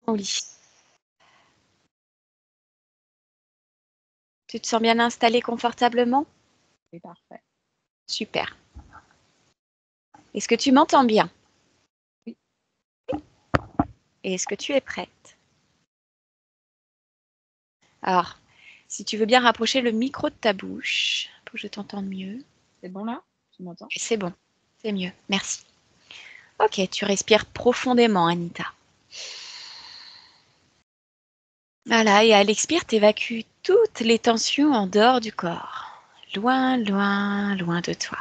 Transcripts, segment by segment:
au lit. Tu te sens bien installé confortablement? C'est parfait. Super. Est-ce que tu m'entends bien? Oui. Et est-ce que tu es prête? Alors, si tu veux bien rapprocher le micro de ta bouche pour que je t'entende mieux. C'est bon là? Tu m'entends? C'est bon, c'est mieux, merci. Ok, tu respires profondément, Anita. Voilà, et à l'expire, tu évacues toutes les tensions en dehors du corps. Loin, loin, loin de toi.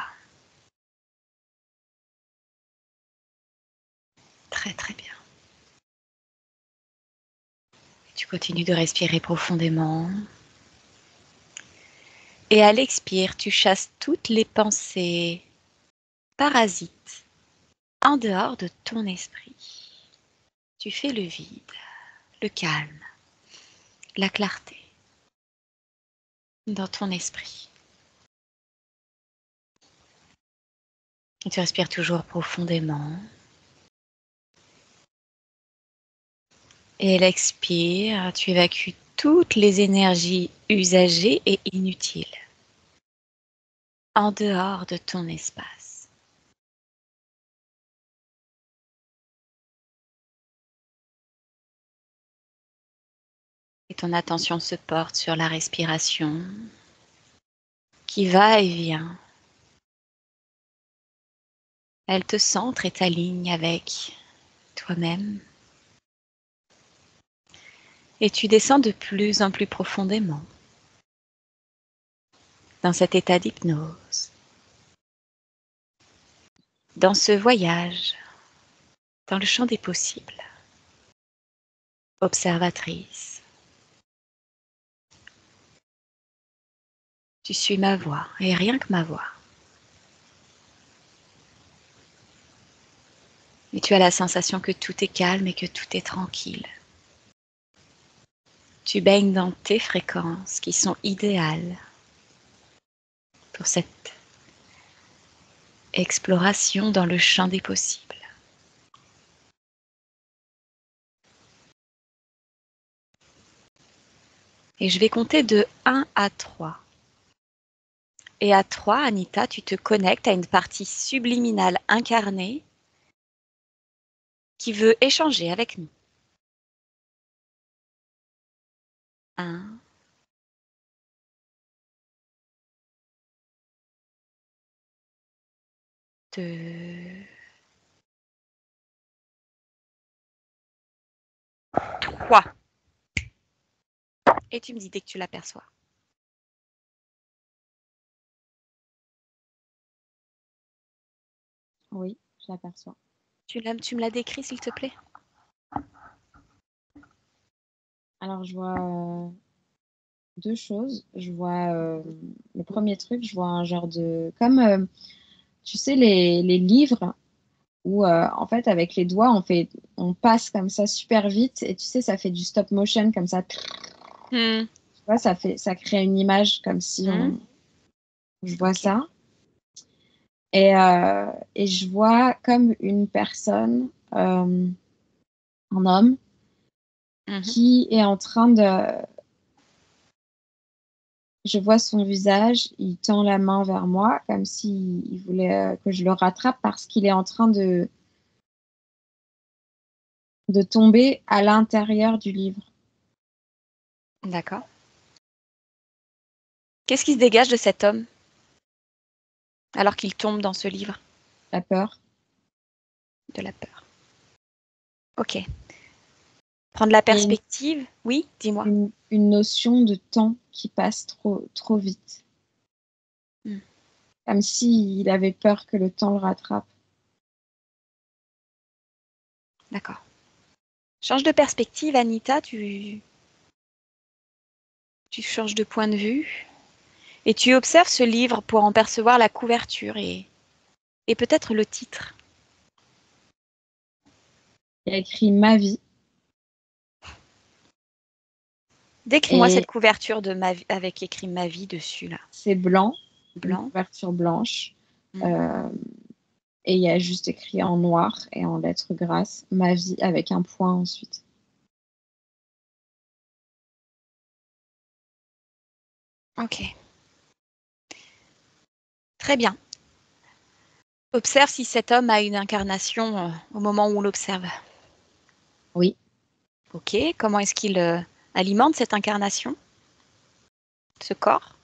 Très, très bien. Tu continues de respirer profondément. Et à l'expire, tu chasses toutes les pensées parasites en dehors de ton esprit. Tu fais le vide, le calme, la clarté dans ton esprit. Et tu respires toujours profondément. Et à l'expire, tu évacues toutes les énergies usagées et inutiles en dehors de ton espace. Et ton attention se porte sur la respiration qui va et vient. Elle te centre et t'aligne avec toi-même. Et tu descends de plus en plus profondément dans cet état d'hypnose, dans ce voyage, dans le champ des possibles. Observatrice, tu suis ma voix et rien que ma voix. Et tu as la sensation que tout est calme et que tout est tranquille. Tu baignes dans tes fréquences qui sont idéales pour cette exploration dans le champ des possibles. Et je vais compter de 1 à 3. Et à 3, Anita, tu te connectes à une partie subliminale incarnée qui veut échanger avec nous. 1, 2, 3. Et tu me dis dès que tu l'aperçois. Oui, je l'aperçois. Tu me l'as décrit, s'il te plaît? Alors, je vois deux choses. Je vois le premier truc, je vois un genre de... Comme, tu sais, les livres où, en fait, avec les doigts, on passe comme ça super vite. Et tu sais, ça fait du stop motion comme ça. Hmm. Tu vois, ça crée une image comme si je vois Ok. ça. Et je vois comme une personne, un homme, Mhm. qui est en train de... Je vois son visage, il tend la main vers moi comme s'il voulait que je le rattrape parce qu'il est en train de tomber à l'intérieur du livre. D'accord. Qu'est-ce qui se dégage de cet homme alors qu'il tombe dans ce livre? La peur. De la peur. Ok. Prendre la Et perspective? Oui, dis-moi. une notion de temps qui passe trop vite. Hmm. Comme s'il avait peur que le temps le rattrape. D'accord. Change de perspective, Anita, tu changes de point de vue et tu observes ce livre pour en percevoir la couverture et peut-être le titre. Il y a écrit ma vie. Décris-moi cette Et couverture de ma vie, avec écrit ma vie dessus, là. c'est blanc, une Blanc. couverture blanche. Hmm. Euh, et il y a juste écrit en noir et en lettres grasses ma vie avec un point ensuite. Ok. Très bien. Observe si cet homme a une incarnation au moment où on l'observe. Oui. Ok. Comment est-ce qu'il alimente cette incarnation, ce corps?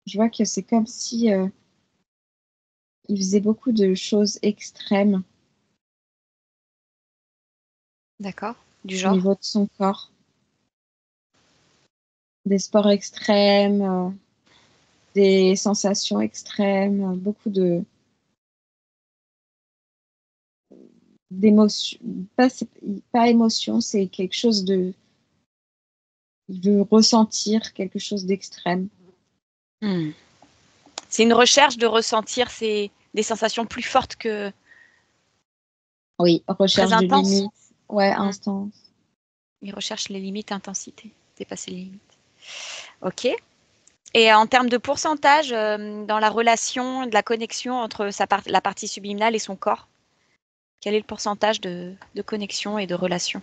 Je vois que c'est comme si il faisait beaucoup de choses extrêmes D'accord. Du au genre? niveau de son corps. Des sports extrêmes, des sensations extrêmes, beaucoup d'émotions. Pas émotion, c'est quelque chose de... Il veut ressentir quelque chose d'extrême. Hmm. C'est une recherche de ressentir des sensations plus fortes que Oui, très recherche de intenses. limites. Ouais, Hmm. instant. Il recherche les limites, intensité, dépasser les limites. Ok. Et en termes de pourcentage dans la relation, de la connexion entre la partie subliminale et son corps, quel est le pourcentage de connexion et de relation,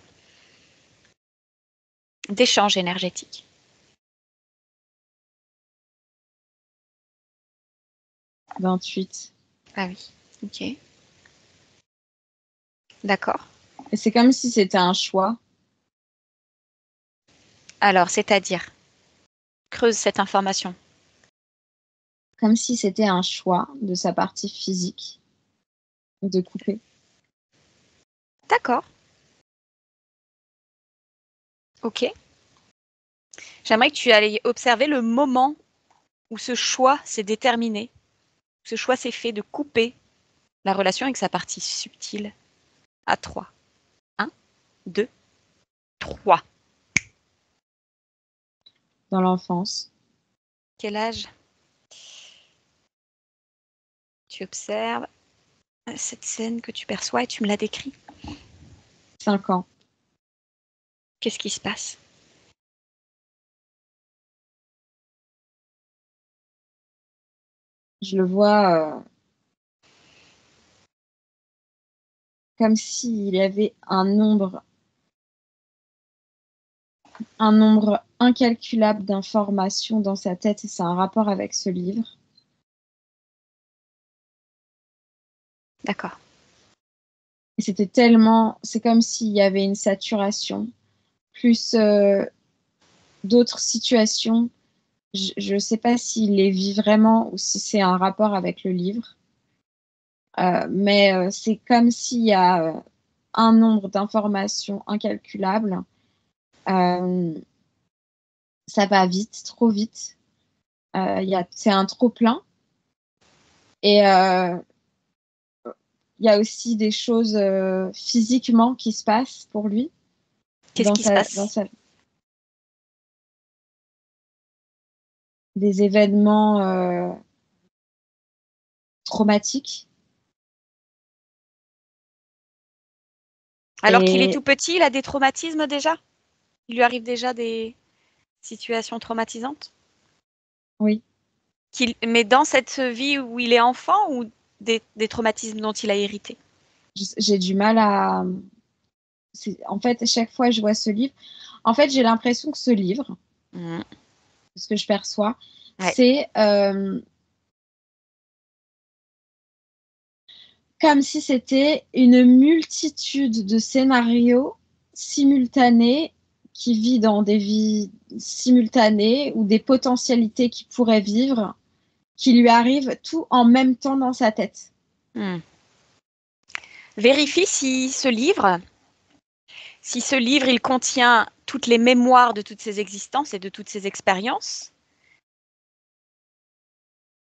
d'échange énergétique? 28. Ah oui, ok. D'accord. Et c'est comme si c'était un choix. Alors, c'est-à-dire, creuse cette information. Comme si c'était un choix de sa partie physique de couper. D'accord. Ok. J'aimerais que tu ailles observer le moment où ce choix s'est déterminé, où ce choix s'est fait de couper la relation avec sa partie subtile à 3. 1, 2, 3. Dans l'enfance. Quel âge? Tu observes cette scène que tu perçois et tu me la décris. 5 ans. Qu'est-ce qui se passe? Je le vois comme s'il y avait un nombre incalculable d'informations dans sa tête et c'est un rapport avec ce livre. D'accord. Et c'est comme s'il y avait une saturation, plus d'autres situations. Je ne sais pas s'il les vit vraiment ou si c'est un rapport avec le livre. Mais c'est comme s'il y a un nombre d'informations incalculables. Euh, Ça va vite, trop vite. C'est un trop plein. Et il y a aussi des choses physiquement qui se passent pour lui Qu'est-ce qui se dans passe? sa des événements traumatiques. Alors qu'il est Et tout petit, il a des traumatismes déjà? Il lui arrive déjà des situations traumatisantes? oui, Mais dans cette vie où il est enfant ou des traumatismes dont il a hérité? j'ai du mal à. En fait, à chaque fois que je vois ce livre, en fait, j'ai l'impression que ce livre, Mmh. ce que je perçois, Ouais. c'est comme si c'était une multitude de scénarios simultanés qui vit dans des vies simultanées ou des potentialités qui pourraient vivre, qui lui arrivent tout en même temps dans sa tête. Mmh. Vérifie si ce livre, il contient toutes les mémoires de toutes ses existences et de toutes ses expériences,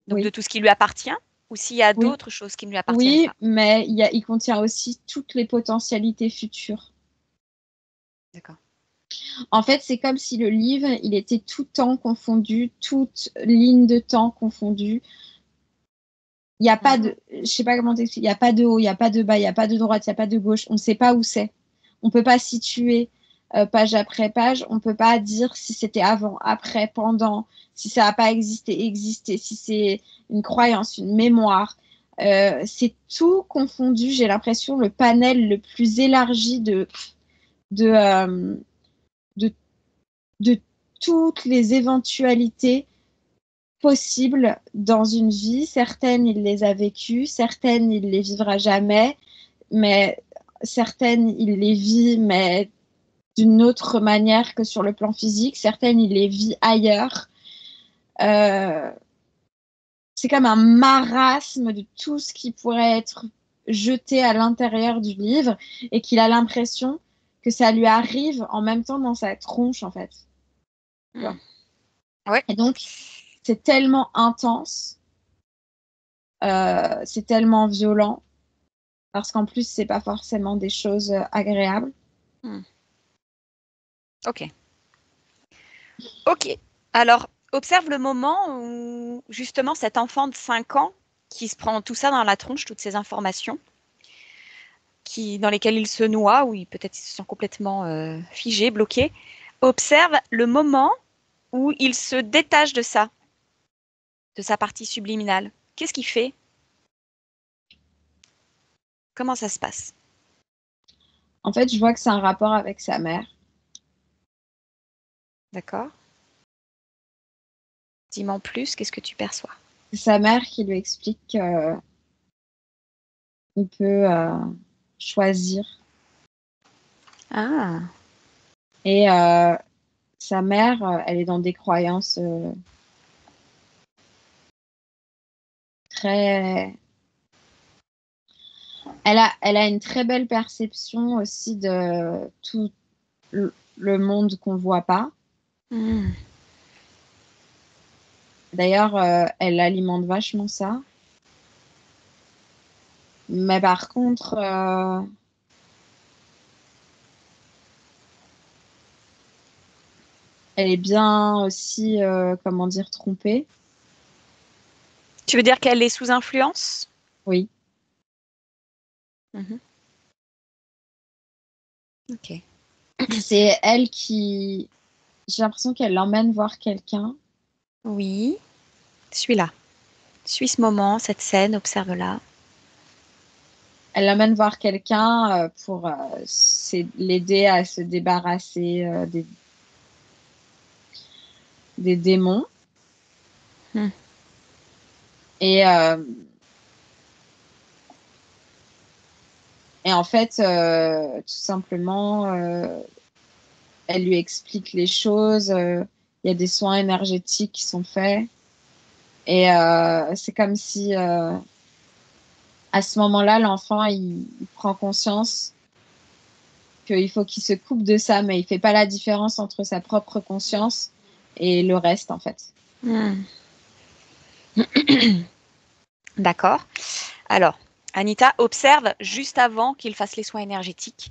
donc de Oui, tout ce qui lui appartient, ou s'il y a oui, d'autres choses qui ne lui appartiennent oui, pas. mais il contient aussi toutes les potentialités futures. D'accord. En fait, c'est comme si le livre, il était tout temps confondu, toute ligne de temps confondue. Il n'y a pas de, je sais pas comment t'expliquer, il n'y a pas de haut, il n'y a pas de bas, il n'y a pas de droite, il n'y a pas de gauche. On ne sait pas où c'est. On ne peut pas situer page après page. On ne peut pas dire si c'était avant, après, pendant, si ça n'a pas existé, si c'est une croyance, une mémoire. c'est tout confondu. J'ai l'impression le panel le plus élargi de, euh, de, de toutes les éventualités possibles dans une vie. Certaines, il les a vécues, certaines, il les vivra jamais, mais certaines, il les vit, mais d'une autre manière que sur le plan physique. Certaines, il les vit ailleurs. C'est comme un marasme de tout ce qui pourrait être jeté à l'intérieur du livre et qu'il a l'impression que ça lui arrive en même temps dans sa tronche, en fait. Ouais. Et donc, c'est tellement intense, c'est tellement violent, parce qu'en plus, c'est pas forcément des choses agréables. Ok. Ok. Alors, observe le moment où, justement, cet enfant de 5 ans qui se prend tout ça dans la tronche, toutes ces informations, dans lesquelles il se noie, ou peut-être il se sent complètement figé, bloqué, observe le moment où il se détache de ça, de sa partie subliminale. Qu'est-ce qu'il fait? Comment ça se passe? En fait, je vois que c'est un rapport avec sa mère. D'accord? Dis-moi en plus, qu'est-ce que tu perçois? C'est sa mère qui lui explique qu'il peut choisir. Ah, Et sa mère, elle est dans des croyances très... Elle a une très belle perception aussi de tout le monde qu'on voit pas. hmm. D'ailleurs, elle alimente vachement ça. Mais par contre, elle est bien aussi, comment dire, trompée. Tu veux dire qu'elle est sous influence? Oui. Mhm. Ok. C'est elle qui... J'ai l'impression qu'elle l'emmène voir quelqu'un. Oui, suis là. Suis ce moment, cette scène, observe-la. Elle l'emmène voir quelqu'un pour l'aider à se débarrasser des démons. Hmm. Et, et en fait, tout simplement, elle lui explique les choses. Il y a des soins énergétiques qui sont faits. Et c'est comme si, à ce moment-là, l'enfant, il prend conscience qu'il faut qu'il se coupe de ça, mais il fait pas la différence entre sa propre conscience et le reste, en fait. Hmm. D'accord. Alors, Anita, observe juste avant qu'il fasse les soins énergétiques.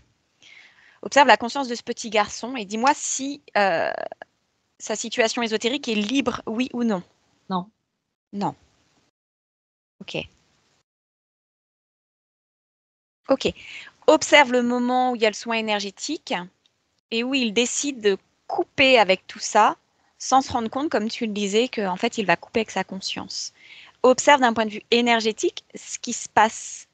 Observe la conscience de ce petit garçon et dis-moi si sa situation ésotérique est libre, oui ou non. Non. Non. Ok. Ok. Observe le moment où il y a le soin énergétique et où il décide de couper avec tout ça sans se rendre compte, comme tu le disais, qu'en fait, il va couper avec sa conscience. Observe d'un point de vue énergétique ce qui se passe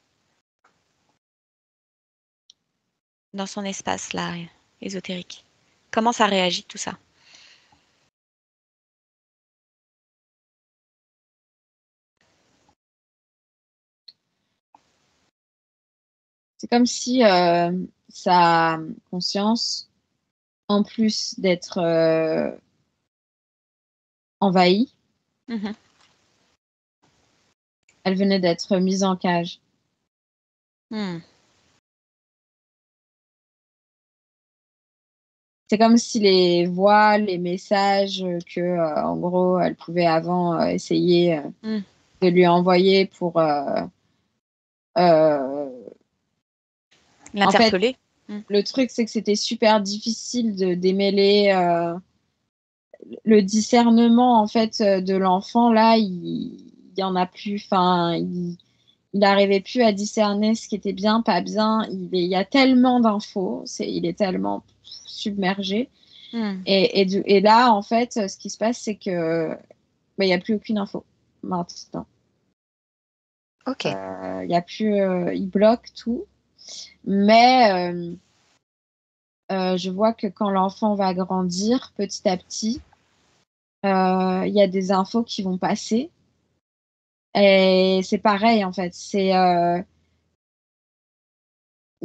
dans son espace là, ésotérique. Comment ça réagit tout ça? C'est comme si sa conscience, en plus d'être envahie, Mhm. elle venait d'être mise en cage. Hmm. C'est comme si les voix, les messages que, en gros, elle pouvait avant essayer Hmm. de lui envoyer pour... en fait, L'interpeller. Hmm. le truc, c'est que c'était super difficile de démêler le discernement, en fait, de l'enfant. Là, il y en a plus. Enfin, il n'arrivait plus à discerner ce qui était bien, pas bien. Il y a tellement d'infos, il est tellement submergé. Hmm. Et là, en fait, ce qui se passe, c'est que il n'y a plus aucune info maintenant. Ok. Il y a plus, il bloque tout. Mais je vois que quand l'enfant va grandir petit à petit, il y a des infos qui vont passer. Et c'est pareil, en fait. Il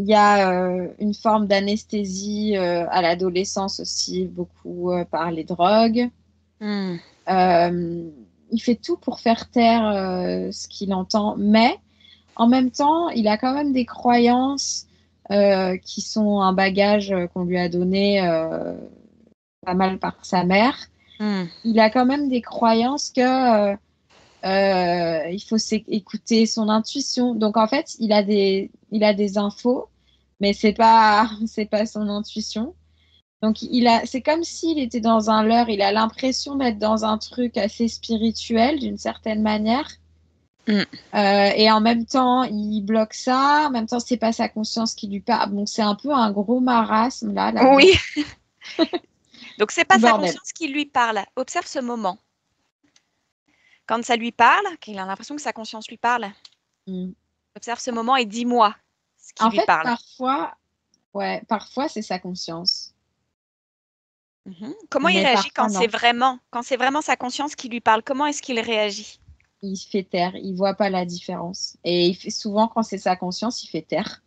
y a une forme d'anesthésie à l'adolescence aussi, beaucoup par les drogues. Hmm. Il fait tout pour faire taire ce qu'il entend, mais en même temps, il a quand même des croyances qui sont un bagage qu'on lui a donné pas mal par sa mère. Hmm. Il a quand même des croyances que il faut écouter son intuition. Donc en fait, il a des infos, mais c'est pas son intuition. Donc c'est comme s'il était dans un leurre. Il a l'impression d'être dans un truc assez spirituel d'une certaine manière. Hmm. Et en même temps, il bloque ça. En même temps, c'est pas sa conscience qui lui parle. Donc c'est un peu un gros marasme là-dedans. Oui. Donc, c'est pas sa Bordel. conscience qui lui parle. Observe ce moment. Quand ça lui parle, qu'il a l'impression que sa conscience lui parle, Mm. observe ce moment et dis-moi ce qui En lui fait, parle. parfois c'est sa conscience. Mhm. Comment il Mais réagit parfois non. quand c'est vraiment sa conscience qui lui parle? Comment est-ce qu'il réagit? Il fait taire, il voit pas la différence. Et il fait souvent quand c'est sa conscience, il fait taire.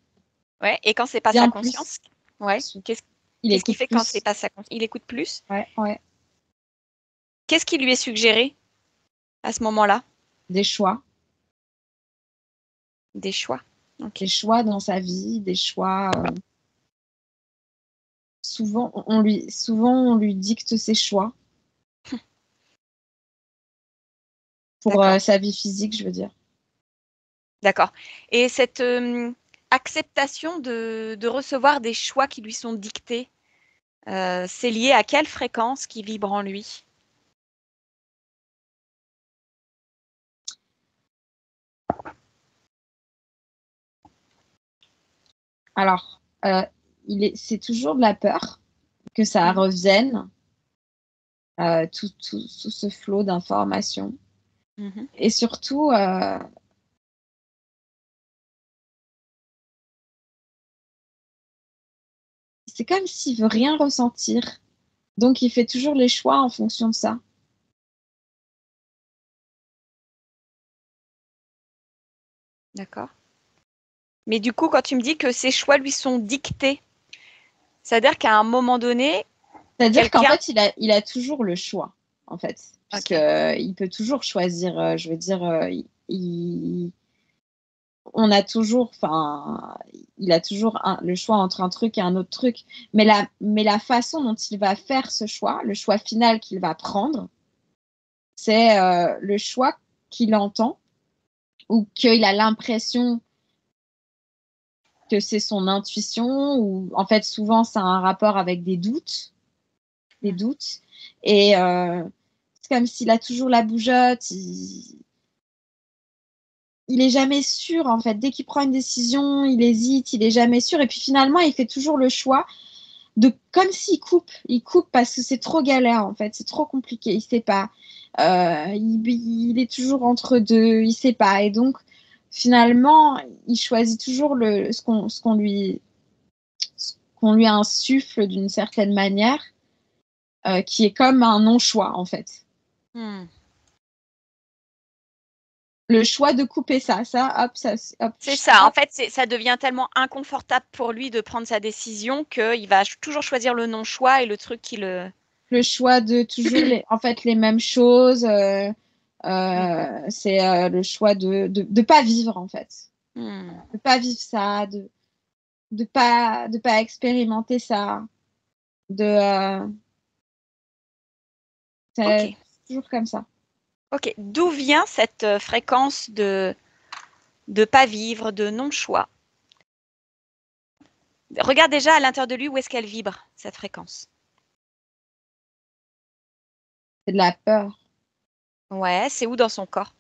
Ouais. Et quand c'est pas sa Bien plus. conscience, ouais. Il Qu'est-ce qu'il écoute fait quand c'est plus. pas sa conscience? Il écoute plus. Ouais, ouais. Qu'est-ce qui lui est suggéré à ce moment-là? Des choix. Des choix. Des Ok. choix dans sa vie, des choix. Souvent, on lui dicte ses choix pour D'accord. sa vie physique, je veux dire. D'accord. Et cette acceptation de recevoir des choix qui lui sont dictés, c'est lié à quelle fréquence qui vibre en lui? Alors, c'est toujours de la peur que ça Mhm. revienne, tout ce flot d'informations. Mhm. Et surtout, c'est comme s'il veut rien ressentir. Donc, il fait toujours les choix en fonction de ça. D'accord. Mais du coup, quand tu me dis que ses choix lui sont dictés, c'est-à-dire qu'à un moment donné, C'est-à-dire qu'en quelqu'un... fait, il a toujours le choix, en fait, puisque Ok. il peut toujours choisir. Je veux dire, on a toujours, enfin, il a toujours le choix entre un truc et un autre truc. Mais la façon dont il va faire ce choix, le choix final qu'il va prendre, c'est le choix qu'il entend ou qu'il a l'impression que c'est son intuition, ou en fait, souvent, ça a un rapport avec des Mhm. doutes. Et c'est comme s'il a toujours la bougeotte, il est jamais sûr, en fait. Dès qu'il prend une décision, il hésite, il est jamais sûr. Et puis finalement, il fait toujours le choix de, comme s'il coupe. Il coupe parce que c'est trop galère, en fait. C'est trop compliqué. Il sait pas. Il est toujours entre deux. Il sait pas. Et donc, finalement, il choisit toujours ce qu'on lui insuffle d'une certaine manière, qui est comme un non-choix, en fait. Hmm. Le choix de couper ça, hop, hop, C'est ça. En hop. fait, ça devient tellement inconfortable pour lui de prendre sa décision qu'il va toujours choisir le non-choix et le truc qui le... Le choix de toujours en fait, les mêmes choses. Hmm. C'est le choix de pas vivre, en fait. Hmm. De pas vivre ça, de pas expérimenter ça. Ok. C'est toujours comme ça. Ok. D'où vient cette fréquence de pas vivre, de non-choix? Regarde déjà à l'intérieur de lui où est-ce qu'elle vibre, cette fréquence. C'est de la peur. Ouais, c'est où dans son corps?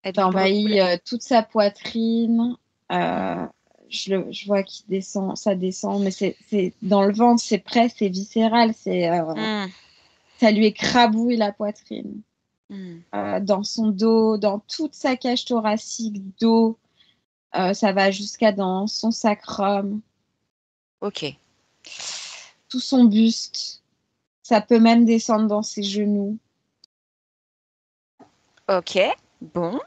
Elle Ça vibre où envahit là? toute sa poitrine. Hmm. Euh, je vois qu'il descend, ça descend, mais c'est dans le ventre, c'est près, c'est viscéral, Hmm. ça lui écrabouille la poitrine. dans son dos, dans toute sa cage thoracique, dos. Ça va jusqu'à dans son sacrum. Ok. Tout son buste. Ça peut même descendre dans ses genoux. Ok. Bon.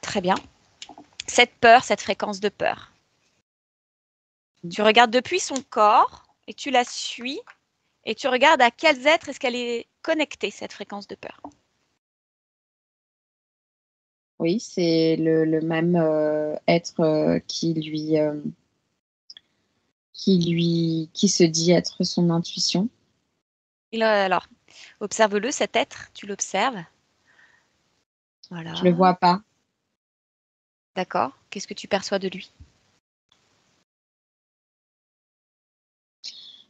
Très bien. Cette peur, cette fréquence de peur. Tu regardes depuis son corps et tu la suis et tu regardes à quels êtres est-ce qu'elle est connectée, cette fréquence de peur. Oui, c'est le même être qui se dit être son intuition. Alors, observe-le, cet être, tu l'observes. Voilà. Je le vois pas. D'accord. Qu'est-ce que tu perçois de lui?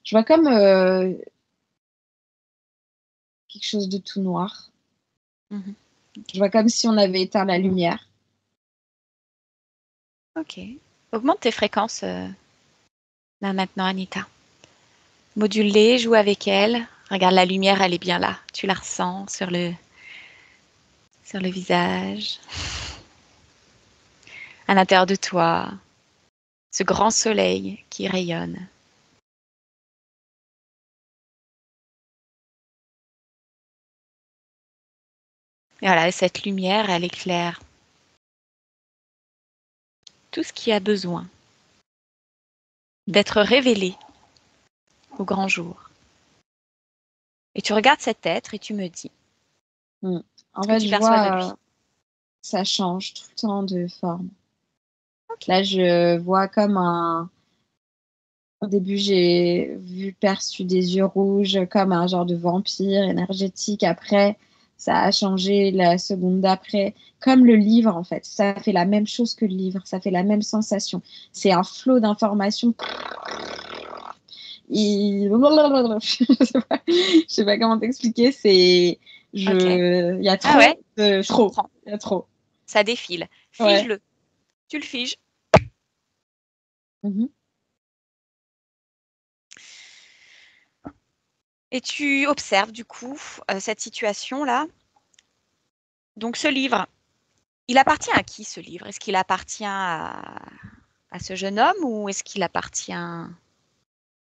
Je vois comme quelque chose de tout noir. Mhm. Je vois comme si on avait éteint la lumière. Ok. Augmente tes fréquences là maintenant, Anita. Module-les, joue avec elle. Regarde, la lumière, elle est bien là. Tu la ressens sur le visage, à l'intérieur de toi. Ce grand soleil qui rayonne. Et voilà, cette lumière, elle éclaire tout ce qui a besoin d'être révélé au grand jour. Et tu regardes cet être et tu me dis En ce que fait, tu je perçois de lui. vois ça change tout le temps de forme. Ok. Là, je vois comme un... Au début, j'ai perçu des yeux rouges comme un genre de vampire énergétique. Après, ça a changé la seconde d'après. Comme le livre, en fait. Ça fait la même chose que le livre. Ça fait la même sensation. C'est un flot d'informations. Je sais pas comment t'expliquer. Ok. Il y a Ah ouais, je trop. comprends. Il y a trop. Ça défile. Ouais. Fige-le. Tu le figes. Mhm. Et tu observes du coup cette situation-là. Donc ce livre, il appartient à qui ce livre? Est-ce qu'il appartient à ce jeune homme ou est-ce qu'il appartient à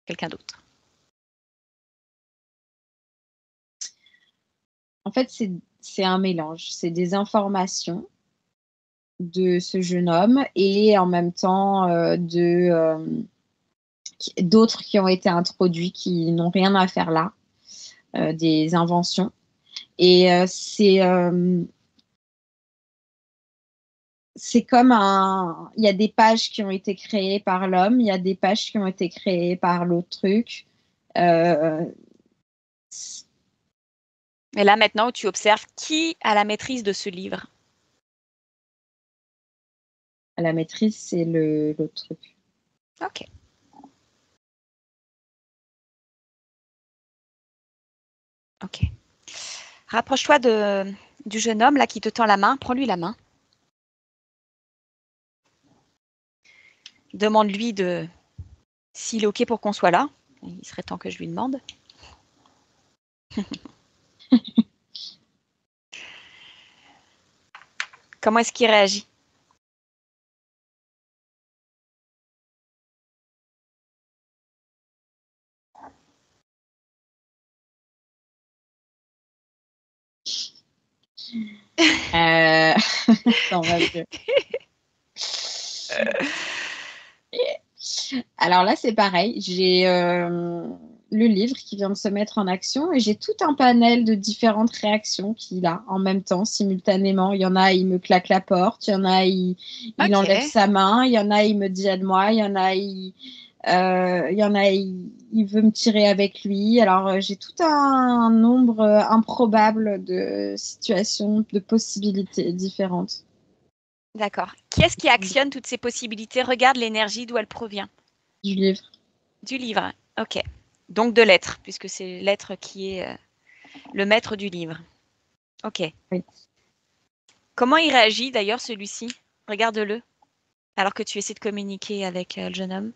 quelqu'un d'autre? En fait, c'est un mélange. C'est des informations de ce jeune homme et en même temps d'autres qui ont été introduits qui n'ont rien à faire là, des inventions. Et c'est comme un... Il y a des pages qui ont été créées par l'homme, il y a des pages qui ont été créées par l'autre truc. Euh, Et là maintenant, tu observes qui a la maîtrise de ce livre. la maîtrise, c'est l'autre truc. Ok. Ok. Rapproche-toi du jeune homme là qui te tend la main. Prends-lui la main. Demande-lui s'il est ok pour qu'on soit là. Il serait temps que je lui demande. Comment est-ce qu'il réagit? Euh... Attends, ma vieux. Alors là, c'est pareil. J'ai le livre qui vient de se mettre en action et j'ai tout un panel de différentes réactions qu'il a en même temps, simultanément. Il y en a, il me claque la porte. Il y en a, il Ok. enlève sa main. Il y en a, il me dit aide-moi. Il y en a, il y en a, il veut me tirer avec lui. Alors, j'ai tout un nombre improbable de situations, de possibilités différentes. D'accord. Qui est-ce qui actionne toutes ces possibilités? Regarde l'énergie d'où elle provient. Du livre. Du livre. Ok. Donc de l'être, puisque c'est l'être qui est le maître du livre. Ok. Oui. Comment il réagit d'ailleurs celui-ci? Regarde-le, alors que tu essaies de communiquer avec le jeune homme.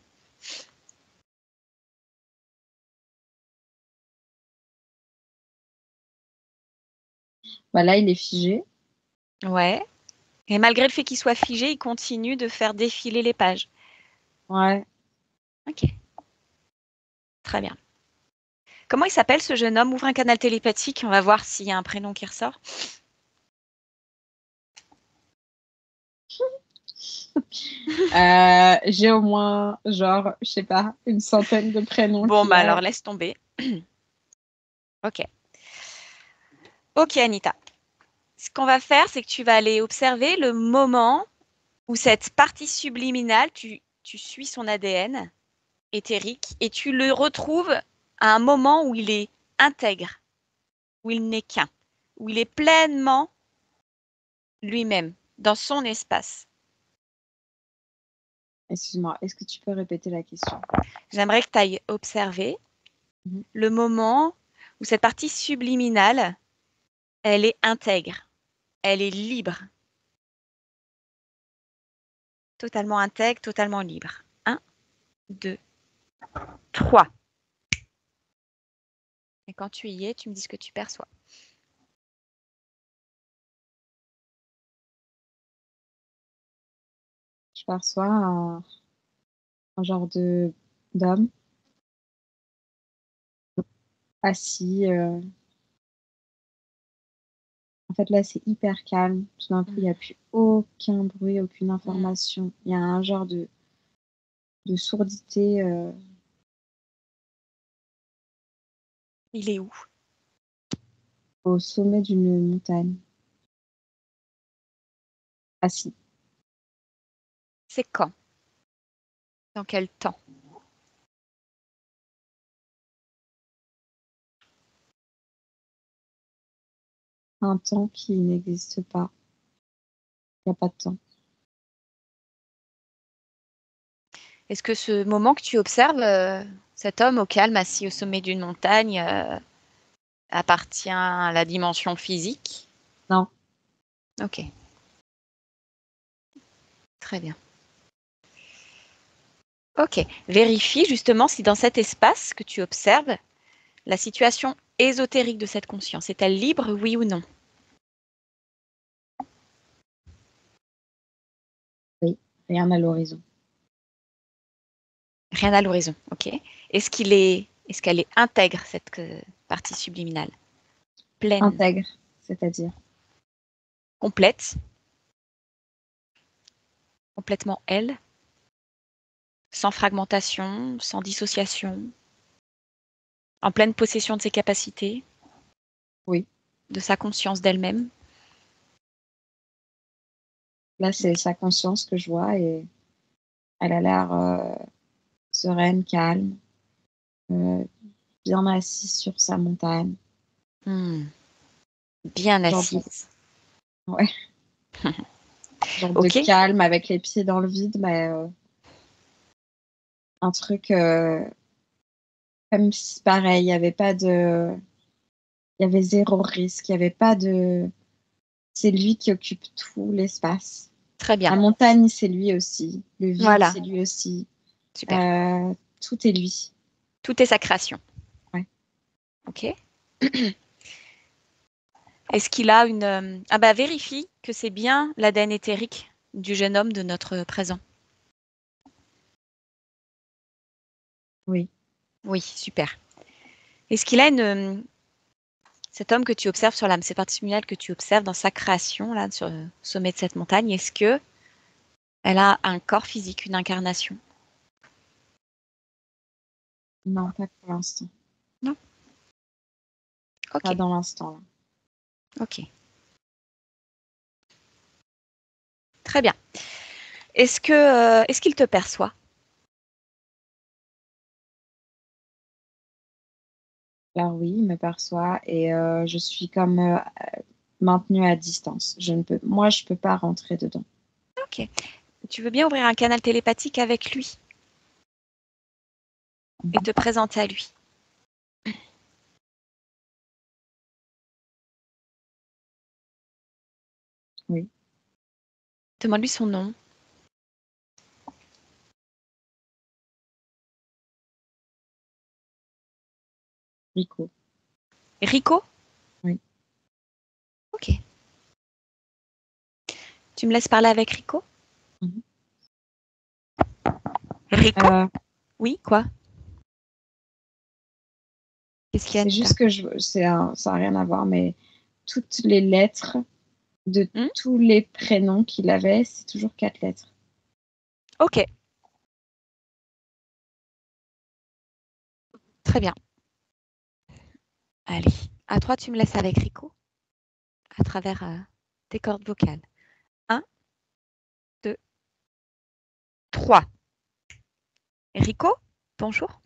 Bah là, il est figé. Ouais. Et malgré le fait qu'il soit figé, il continue de faire défiler les pages. Ouais. Ok, très bien. Comment il s'appelle ce jeune homme? Ouvre un canal télépathique, on va voir s'il y a un prénom qui ressort. J'ai au moins, genre, je sais pas, une centaine de prénoms Bon, qui bah alors a. laisse tomber. Ok. Ok, Anita. Ce qu'on va faire, c'est que tu vas aller observer le moment où cette partie subliminale, tu suis son ADN éthérique et tu le retrouves à un moment où il est intègre, où il n'est qu'un, où il est pleinement lui-même, dans son espace. Excuse-moi, est-ce que tu peux répéter la question? J'aimerais que tu ailles observer Mhm. le moment où cette partie subliminale, elle est intègre, elle est libre, totalement intègre, totalement libre. Un, deux, trois. Et quand tu y es, tu me dis ce que tu perçois. Je perçois un genre de d'homme assis. En fait, là, c'est hyper calme. Tout d'un coup, il n'y a Hmm. plus aucun bruit, aucune Hmm. information. Il y a un genre de sourdité Il est où? au sommet d'une montagne, assis. C'est quand? Dans quel temps? Un temps qui n'existe pas. Il n'y a pas de temps. Est-ce que ce moment que tu observes, cet homme au calme assis au sommet d'une montagne, appartient à la dimension physique? Non, Ok, très bien. Ok, vérifie justement si dans cet espace que tu observes, la situation ésotérique de cette conscience est-elle libre, oui ou non? oui, rien à l'horizon. Rien à l'horizon, ok. Est-ce qu'elle est intègre, cette partie subliminale? Pleine, Intègre, c'est-à-dire. complète, complètement elle, sans fragmentation, sans dissociation, en pleine possession de ses capacités, Oui, de sa conscience d'elle-même. là, c'est Ok. sa conscience que je vois et elle a l'air sereine, calme, euh, bien assise sur sa montagne. Hmm, bien Genre de, assise. ouais, genre de Ok, calme avec les pieds dans le vide, mais un truc comme si, pareil, il n'y avait pas de. Il y avait zéro risque, il n'y avait pas de. C'est lui qui occupe tout l'espace. très bien. La montagne, c'est lui aussi. Le vide, Voilà, c'est lui aussi. super. Euh, Tout est lui. Tout est sa création. Ouais. Ok. Est-ce qu'il a une... Ah bah vérifie que c'est bien l'ADN éthérique du jeune homme de notre présent. Oui. Oui, super. Est-ce qu'il a une... Cet homme que tu observes sur l'âme, cette partie luminale que tu observes dans sa création, là, sur le sommet de cette montagne, est-ce que elle a un corps physique, une incarnation? Non, pas pour l'instant. Non. Ok, Pas dans l'instant, là. ok. Très bien. Est-ce qu'il te perçoit? Alors oui, il me perçoit et je suis comme maintenue à distance. Moi, je peux pas rentrer dedans. Ok. Tu veux bien ouvrir un canal télépathique avec lui et Mhm. te présenter à lui? Oui, Demande-lui son nom. Rico. Rico? Oui. Ok. Tu me laisses parler avec Rico? Mhm. Rico? Oui, quoi? Qu'est-ce qu'il y a, C'est Anita? juste que ça n'a rien à voir, mais toutes les lettres de Hmm. tous les prénoms qu'il avait, c'est toujours 4 lettres. Ok. Très bien. Allez, à toi, tu me laisses avec Rico à travers tes cordes vocales. 1, 2, 3. Rico, bonjour.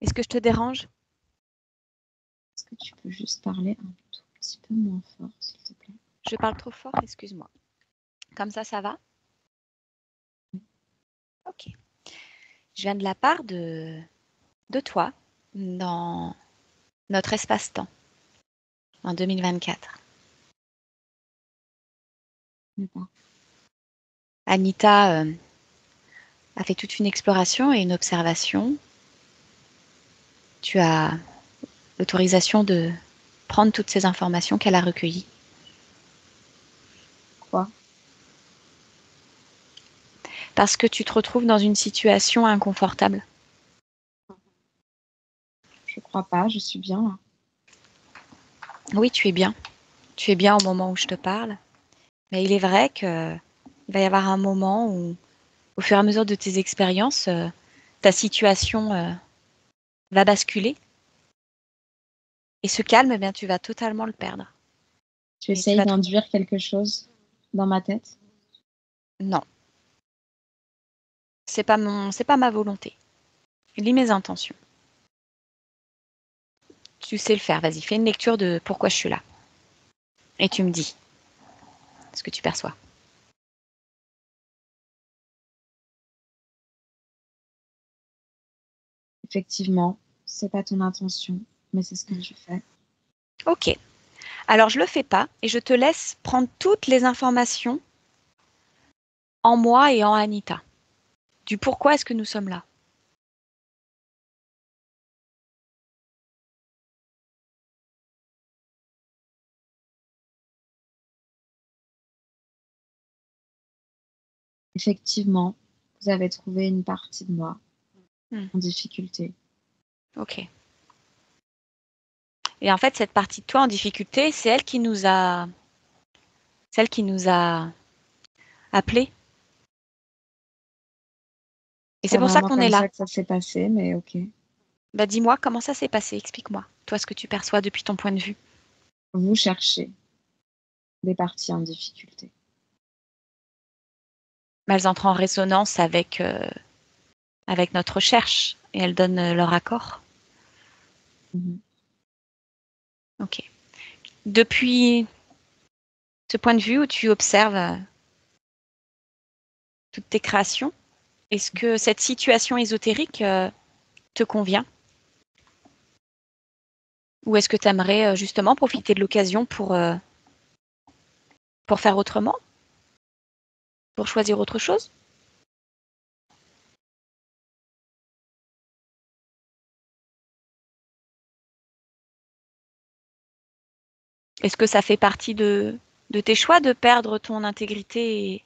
Est-ce que je te dérange? Est-ce que tu peux juste parler un tout petit peu moins fort, s'il te plaît? Je parle trop fort, excuse-moi. Comme ça va? Ok. Je viens de la part de toi dans notre espace-temps en 2024. D'accord. Anita a fait toute une exploration et une observation. Tu as l'autorisation de prendre toutes ces informations qu'elle a recueillies. Quoi? Parce que tu te retrouves dans une situation inconfortable. Je crois pas, je suis bien là. Oui, tu es bien. Tu es bien au moment où je te parle. Mais il est vrai qu'il va y avoir un moment où, au fur et à mesure de tes expériences, ta situation va basculer. Et ce calme, eh bien, tu vas totalement le perdre. Tu Et tu essayes vas te... d'induire quelque chose dans ma tête? Non, c'est pas ma volonté. Lis mes intentions. Tu sais le faire. Vas-y, fais une lecture de pourquoi je suis là. Et tu me dis ce que tu perçois. Effectivement, c'est pas ton intention, mais c'est ce que tu fais. Ok. Alors, je le fais pas et je te laisse prendre toutes les informations en moi et en Anita. Du pourquoi est-ce que nous sommes là. Effectivement, vous avez trouvé une partie de moi en difficulté. Ok. Et en fait, cette partie de toi en difficulté, c'est elle qui nous a appelés. Et C'est c'est pas pour ça vraiment qu'on est comme là. ça que ça s'est passé, mais ok. Bah, dis-moi comment ça s'est passé. Explique-moi. Toi, ce que tu perçois depuis ton point de vue. Vous cherchez des parties en difficulté. Mais elles entrent en résonance avec notre recherche et elles donnent leur accord. Mhm. Ok. Depuis ce point de vue où tu observes toutes tes créations, est-ce que cette situation ésotérique te convient? Ou est-ce que tu aimerais justement profiter de l'occasion pour faire autrement? Pour choisir autre chose? Est-ce que ça fait partie de tes choix de perdre ton intégrité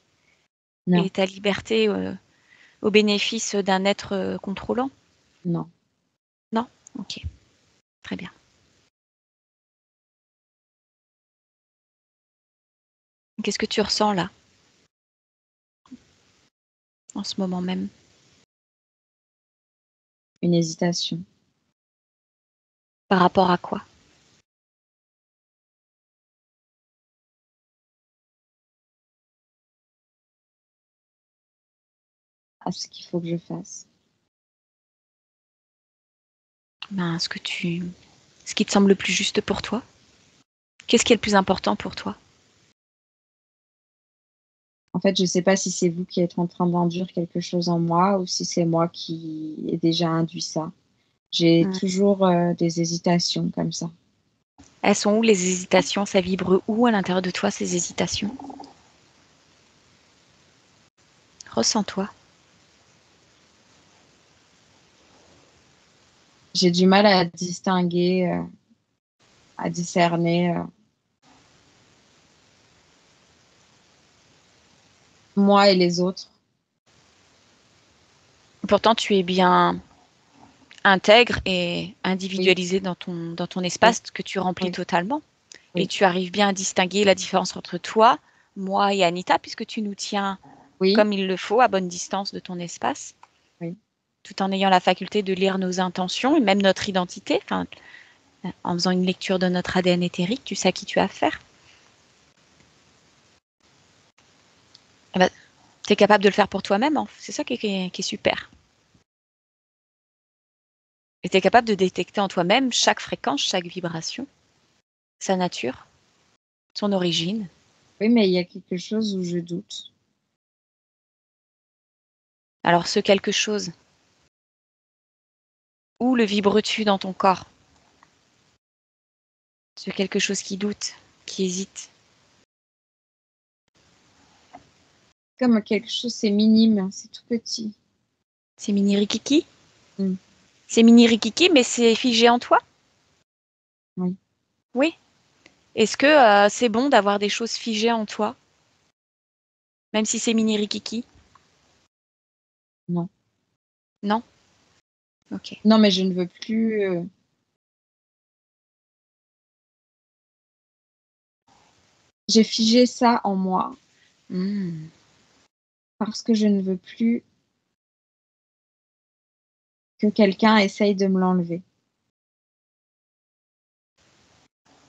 Non, et ta liberté au bénéfice d'un être contrôlant? non. Non? Ok, très bien. Qu'est-ce que tu ressens là, en ce moment même? Une hésitation. Par rapport à quoi? À ce qu'il faut que je fasse. Ben, ce qui te semble le plus juste pour toi? Qu'est-ce qui est le plus important pour toi? En fait, je ne sais pas si c'est vous qui êtes en train d'induire quelque chose en moi ou si c'est moi qui ai déjà induit ça. J'ai Hmm. toujours des hésitations comme ça. Elles sont où les hésitations? Ça vibre où à l'intérieur de toi, ces hésitations? Ressens-toi. j'ai du mal à distinguer, à discerner moi et les autres. Pourtant, tu es bien intègre et Oui, individualisé dans ton oui, espace que tu remplis oui, totalement. Et oui, tu arrives bien à distinguer la différence entre toi, moi et Anita, puisque tu nous tiens oui, comme il le faut, à bonne distance de ton espace, oui. tout en ayant la faculté de lire nos intentions et même notre identité, enfin, en faisant une lecture de notre ADN éthérique, tu sais à qui tu as affaire. Eh ben, tu es capable de le faire pour toi-même, hein. C'est ça qui est super. Et tu es capable de détecter en toi-même chaque fréquence, chaque vibration, sa nature, son origine. Oui, mais il y a quelque chose où je doute. Alors ce quelque chose, où le vibres-tu dans ton corps? Ce quelque chose qui doute, qui hésite. Comme quelque chose, c'est minime, c'est tout petit. C'est mini rikiki? Mm. C'est mini rikiki, mais c'est figé en toi? Oui, Oui. Est-ce que c'est bon d'avoir des choses figées en toi, même si c'est mini rikiki? non. Non? Ok. Non, mais je ne veux plus. J'ai figé ça en moi Hmm. parce que je ne veux plus que quelqu'un essaye de me l'enlever.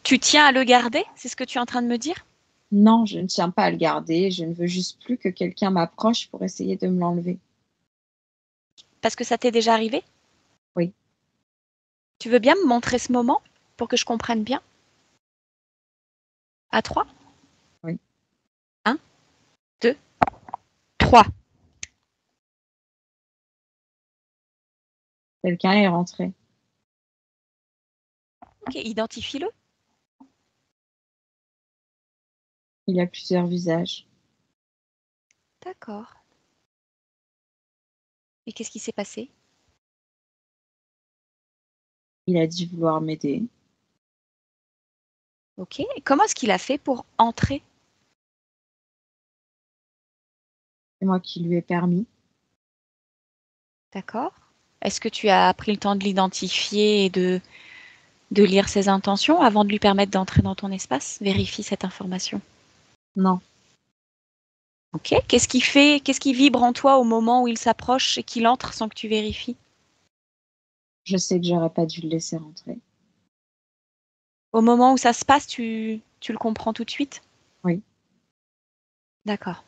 Tu tiens à le garder? C'est ce que tu es en train de me dire? Non, je ne tiens pas à le garder. Je ne veux juste plus que quelqu'un m'approche pour essayer de me l'enlever. Parce que ça t'est déjà arrivé? Oui, Tu veux bien me montrer ce moment pour que je comprenne bien? À 3? oui. 1, 2, 3. Quelqu'un est rentré. Ok, identifie-le. Il a plusieurs visages. D'accord. Et qu'est-ce qui s'est passé? Il a dit vouloir m'aider. Ok. Et comment est-ce qu'il a fait pour entrer? C'est moi qui lui ai permis. D'accord. Est-ce que tu as pris le temps de l'identifier et de lire ses intentions avant de lui permettre d'entrer dans ton espace? Vérifie cette information. Non, Ok. Qu'est-ce qui vibre en toi au moment où il s'approche et qu'il entre sans que tu vérifies? je sais que j'aurais pas dû le laisser rentrer. Au moment où ça se passe, tu le comprends tout de suite? Oui, D'accord.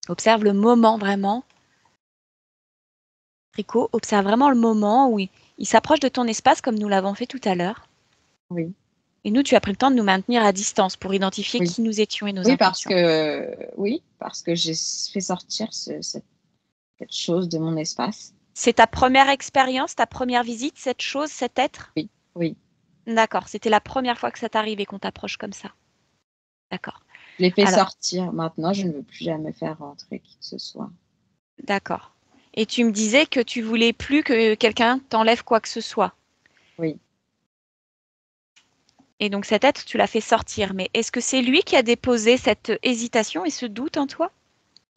Observe le moment vraiment. Rico, observe vraiment le moment où il s'approche de ton espace comme nous l'avons fait tout à l'heure. oui, Et nous, tu as pris le temps de nous maintenir à distance pour identifier oui. qui nous étions et nos Oui, intentions. parce que j'ai fait sortir cette chose de mon espace. C'est ta première expérience, ta première visite, cette chose, cet être? Oui, oui. D'accord, c'était la première fois que ça t'arrive et qu'on t'approche comme ça. D'accord. Je l'ai fait Alors, sortir. Maintenant, je ne veux plus jamais faire rentrer qui que ce soit. d'accord. Et tu me disais que tu voulais plus que quelqu'un t'enlève quoi que ce soit. Oui, Et donc cet être, tu l'as fait sortir. Mais est-ce que c'est lui qui a déposé cette hésitation et ce doute en toi?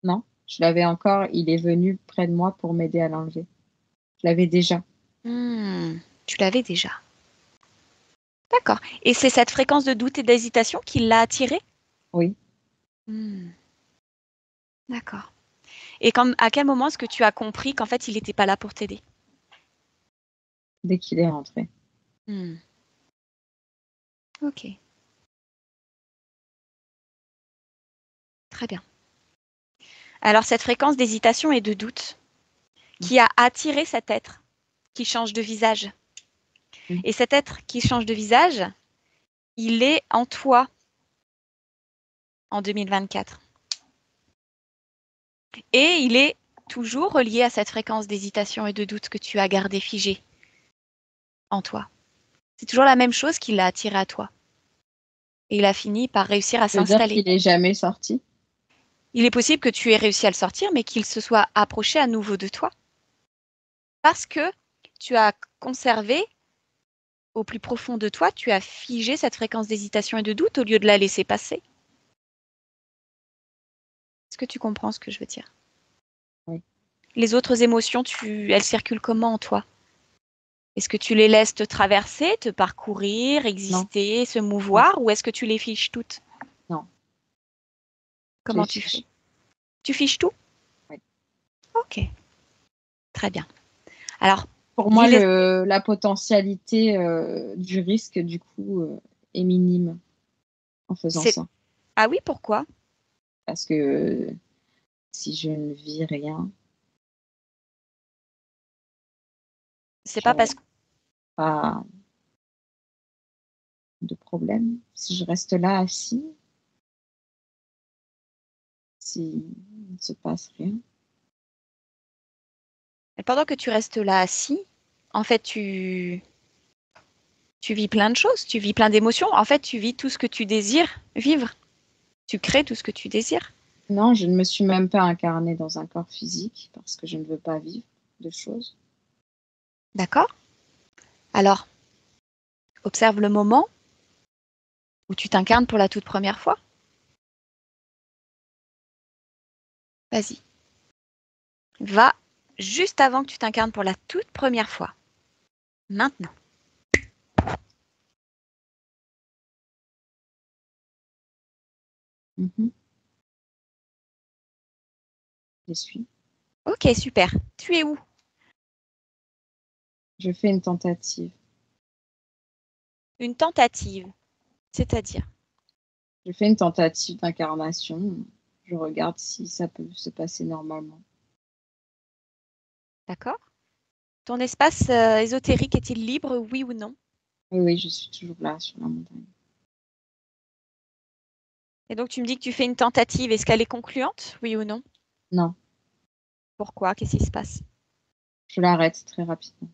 non, je l'avais encore. Il est venu près de moi pour m'aider à l'enlever. Je l'avais déjà. Tu l'avais déjà. D'accord. Et c'est cette fréquence de doute et d'hésitation qui l'a attiré? Oui, Hmm, d'accord. Et à quel moment est-ce que tu as compris qu'en fait, il n'était pas là pour t'aider? dès qu'il est rentré. Hmm, ok, très bien. Alors, cette fréquence d'hésitation et de doute qui a attiré cet être qui change de visage. Oui. Et cet être qui change de visage, il est en toi en 2024. Et il est toujours relié à cette fréquence d'hésitation et de doute que tu as gardé figée en toi. C'est toujours la même chose qui l'a attiré à toi. Et il a fini par réussir à Ça veut dire s'installer. qu'il est jamais sorti. Il est possible que tu aies réussi à le sortir, mais qu'il se soit approché à nouveau de toi. Parce que tu as conservé au plus profond de toi, tu as figé cette fréquence d'hésitation et de doute au lieu de la laisser passer. Est-ce que tu comprends ce que je veux dire? Oui. Les autres émotions, elles circulent comment en toi? Est-ce que tu les laisses te traverser, te parcourir, exister, se mouvoir, ou est-ce que tu les fiches toutes? Non. Comment tu fais? Tu fiches tout? Oui. Ok, très bien. Alors, pour moi, la potentialité du risque, du coup, est minime en faisant ça. Ah oui, pourquoi? Parce que si je ne vis rien, c'est pas parce que pas de problème. Si je reste là assis, s'il ne se passe rien. Et pendant que tu restes là assis, en fait, tu vis plein de choses, tu vis plein d'émotions. En fait, tu vis tout ce que tu désires vivre. Tu crées tout ce que tu désires. Non, je ne me suis même pas incarnée dans un corps physique parce que je ne veux pas vivre de choses. D'accord? Alors, observe le moment où tu t'incarnes pour la toute première fois. Vas-y. Va juste avant que tu t'incarnes pour la toute première fois. Maintenant. Je suis. Ok, super. Tu es où? Je fais une tentative. Une tentative, c'est-à-dire? Je fais une tentative d'incarnation. Je regarde si ça peut se passer normalement. D'accord? Ton espace ésotérique est-il libre, oui ou non? Oui, oui, je suis toujours là sur la montagne. Et donc tu me dis que tu fais une tentative. Est-ce qu'elle est concluante, oui ou non? Non, Pourquoi? Qu'est-ce qui se passe? je l'arrête très rapidement.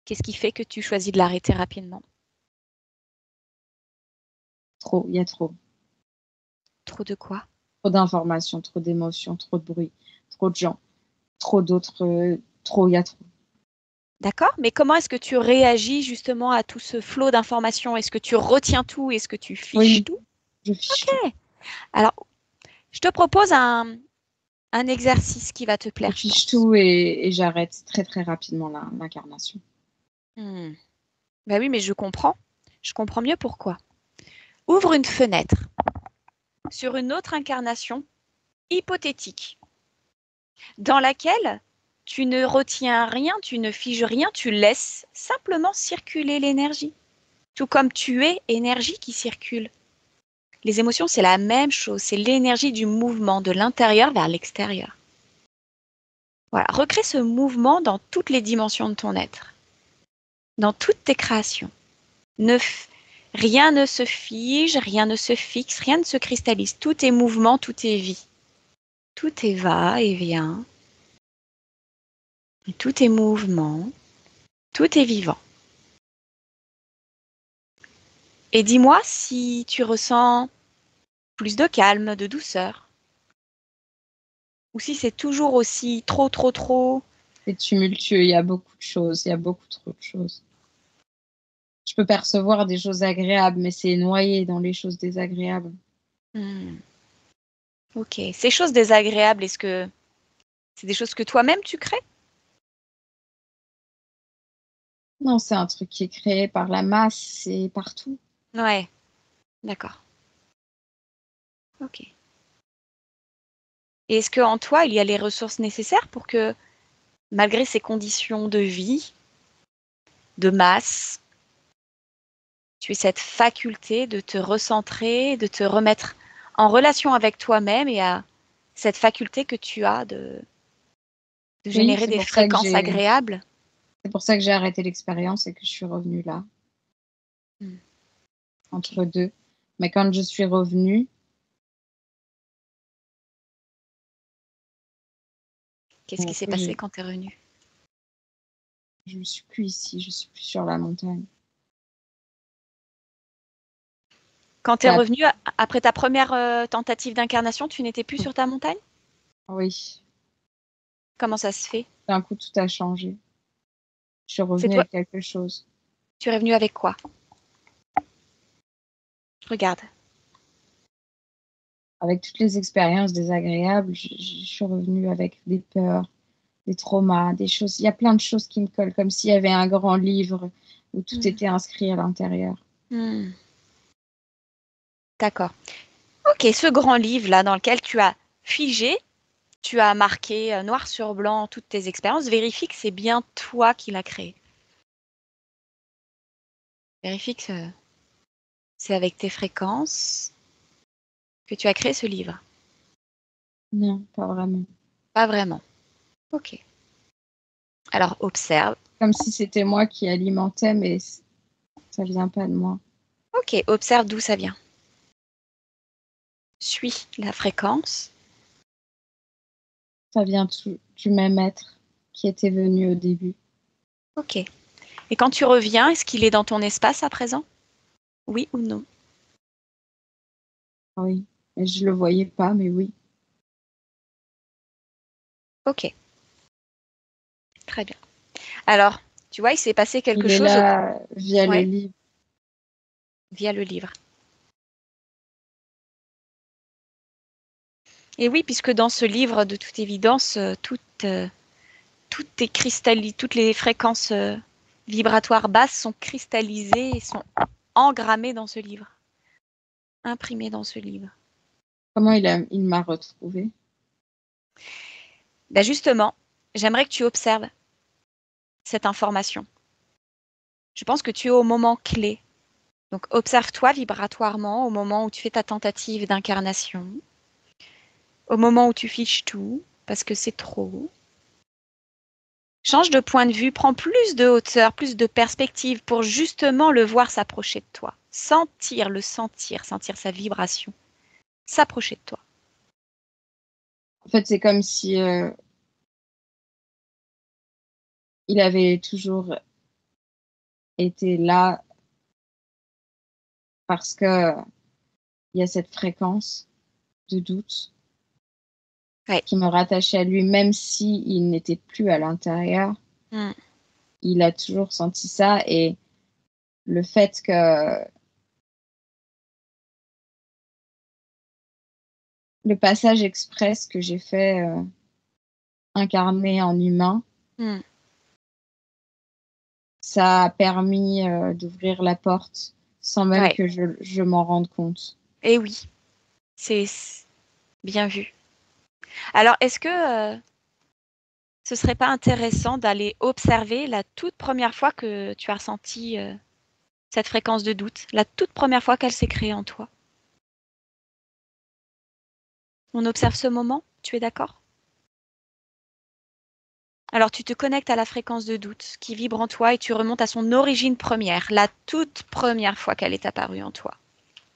Qu'est-ce qui fait que tu choisis de l'arrêter rapidement? Trop, il y a trop. Trop de quoi? Trop d'informations, trop d'émotions, trop de bruit, trop de gens, trop d'autres, trop, il y a trop. D'accord? Mais comment est-ce que tu réagis justement à tout ce flot d'informations? Est-ce que tu retiens tout? Est-ce que tu fiches Oui, tout? je fiche tout. Ok. Alors, je te propose un exercice qui va te Je plaire, je fiche pense. tout et j'arrête très très rapidement l'incarnation. Ben oui, mais je comprends. Je comprends mieux pourquoi. Ouvre une fenêtre sur une autre incarnation hypothétique dans laquelle tu ne retiens rien, tu ne figes rien, tu laisses simplement circuler l'énergie. Tout comme tu es énergie qui circule. Les émotions, c'est la même chose, c'est l'énergie du mouvement de l'intérieur vers l'extérieur. Voilà, recrée ce mouvement dans toutes les dimensions de ton être, dans toutes tes créations. Rien ne se fige, rien ne se fixe, rien ne se cristallise. Tout est mouvement, tout est vie. Tout est va et vient. Et tout est mouvement, tout est vivant. Et dis-moi si tu ressens plus de calme, de douceur, ou si c'est toujours aussi trop. C'est tumultueux, il y a beaucoup de choses, il y a beaucoup trop de choses. Je peux percevoir des choses agréables, mais c'est noyé dans les choses désagréables. Ok. Ces choses désagréables, est-ce que c'est des choses que toi-même tu crées? Non, c'est un truc qui est créé par la masse, c'est partout. Ouais, d'accord. Ok. Et est-ce qu'en toi, il y a les ressources nécessaires pour que, malgré ces conditions de vie, de masse, tu aies cette faculté de te recentrer, de te remettre en relation avec toi-même et à cette faculté que tu as de Oui, générer des fréquences agréables? c'est pour ça que j'ai arrêté l'expérience et que je suis revenue là, entre deux. Mais quand je suis revenue, Qu'est-ce qui s'est passé quand tu es revenue? je ne suis plus ici, je suis plus sur la montagne. Quand tu es revenue, après ta première tentative d'incarnation, tu n'étais plus sur ta montagne? Oui, Comment ça se fait? d'un coup tout a changé. Je suis C'est revenue toi. avec quelque chose. Tu es revenu avec quoi? Regarde. Avec toutes les expériences désagréables, je suis revenue avec des peurs, des traumas, des choses. Il y a plein de choses qui me collent, comme s'il y avait un grand livre où tout Hmm. était inscrit à l'intérieur. Hmm. D'accord. Ok, ce grand livre-là dans lequel tu as figé, tu as marqué noir sur blanc toutes tes expériences, vérifie que c'est bien toi qui l'as créé. Vérifie que c'est avec tes fréquences que tu as créé ce livre. Non, pas vraiment. Pas vraiment. Ok. Alors observe. Comme si c'était moi qui alimentais, mais ça vient pas de moi. Ok, observe d'où ça vient. Suis la fréquence. Ça vient du même être qui était venu au début. Ok. Et quand tu reviens, est-ce qu'il est dans ton espace à présent? Oui ou non? Oui. Et je le voyais pas, mais oui. Ok, très bien. Alors, tu vois, il s'est passé quelque Il est chose là via le ouais, livre. via le livre. Et oui, puisque dans ce livre, de toute évidence, toutes les fréquences vibratoires basses sont cristallisées et sont engrammées dans ce livre, imprimées dans ce livre. Comment il m'a retrouvé? Ben justement, j'aimerais que tu observes cette information. Je pense que tu es au moment clé. Donc, observe-toi vibratoirement au moment où tu fais ta tentative d'incarnation, au moment où tu fiches tout, parce que c'est trop. Change de point de vue, prends plus de hauteur, plus de perspective pour justement le voir s'approcher de toi. Sentir sa vibration, s'approcher de toi. En fait, c'est comme si il avait toujours été là parce que il y a cette fréquence de doute Ouais. qui me rattachait à lui, même si il n'était plus à l'intérieur. Mm. Il a toujours senti ça et le fait que le passage express que j'ai fait incarné en humain, Mm. ça a permis d'ouvrir la porte sans même Ouais. que je m'en rende compte. Et oui, c'est bien vu. Alors, est-ce que ce serait pas intéressant d'aller observer la toute première fois que tu as ressenti cette fréquence de doute, la toute première fois qu'elle s'est créée en toi? On observe ce moment, tu es d'accord? Alors tu te connectes à la fréquence de doute qui vibre en toi et tu remontes à son origine première, la toute première fois qu'elle est apparue en toi,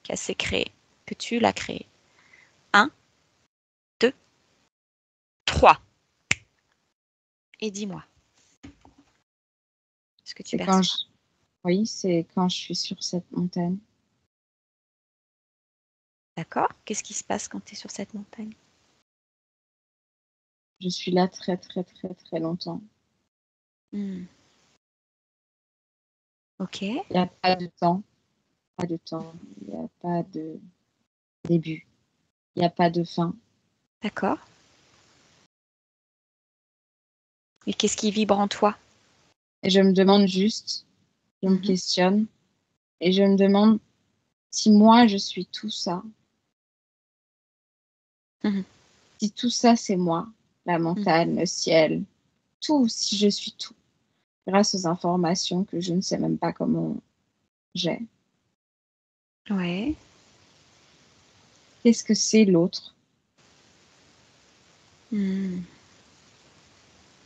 qu'elle s'est créée, que tu l'as créée. Un, 2, 3. Et dis-moi ce que tu C'est quand perçois. je, oui, c'est quand je suis sur cette montagne. D'accord? Qu'est-ce qui se passe quand tu es sur cette montagne? Je suis là très, très, très, très longtemps. Hmm. Ok, Il n'y a pas de temps, pas de temps. Il n'y a pas de début. Il n'y a pas de fin. d'accord. Et qu'est-ce qui vibre en toi? Et je me demande juste, je me Mhm, questionne et je me demande si moi je suis tout ça, mhm, si tout ça c'est moi, la mhm. montagne, le ciel, tout, si je suis tout, grâce aux informations que je ne sais même pas comment j'ai. Ouais. Qu'est-ce que c'est l'autre? Hmm.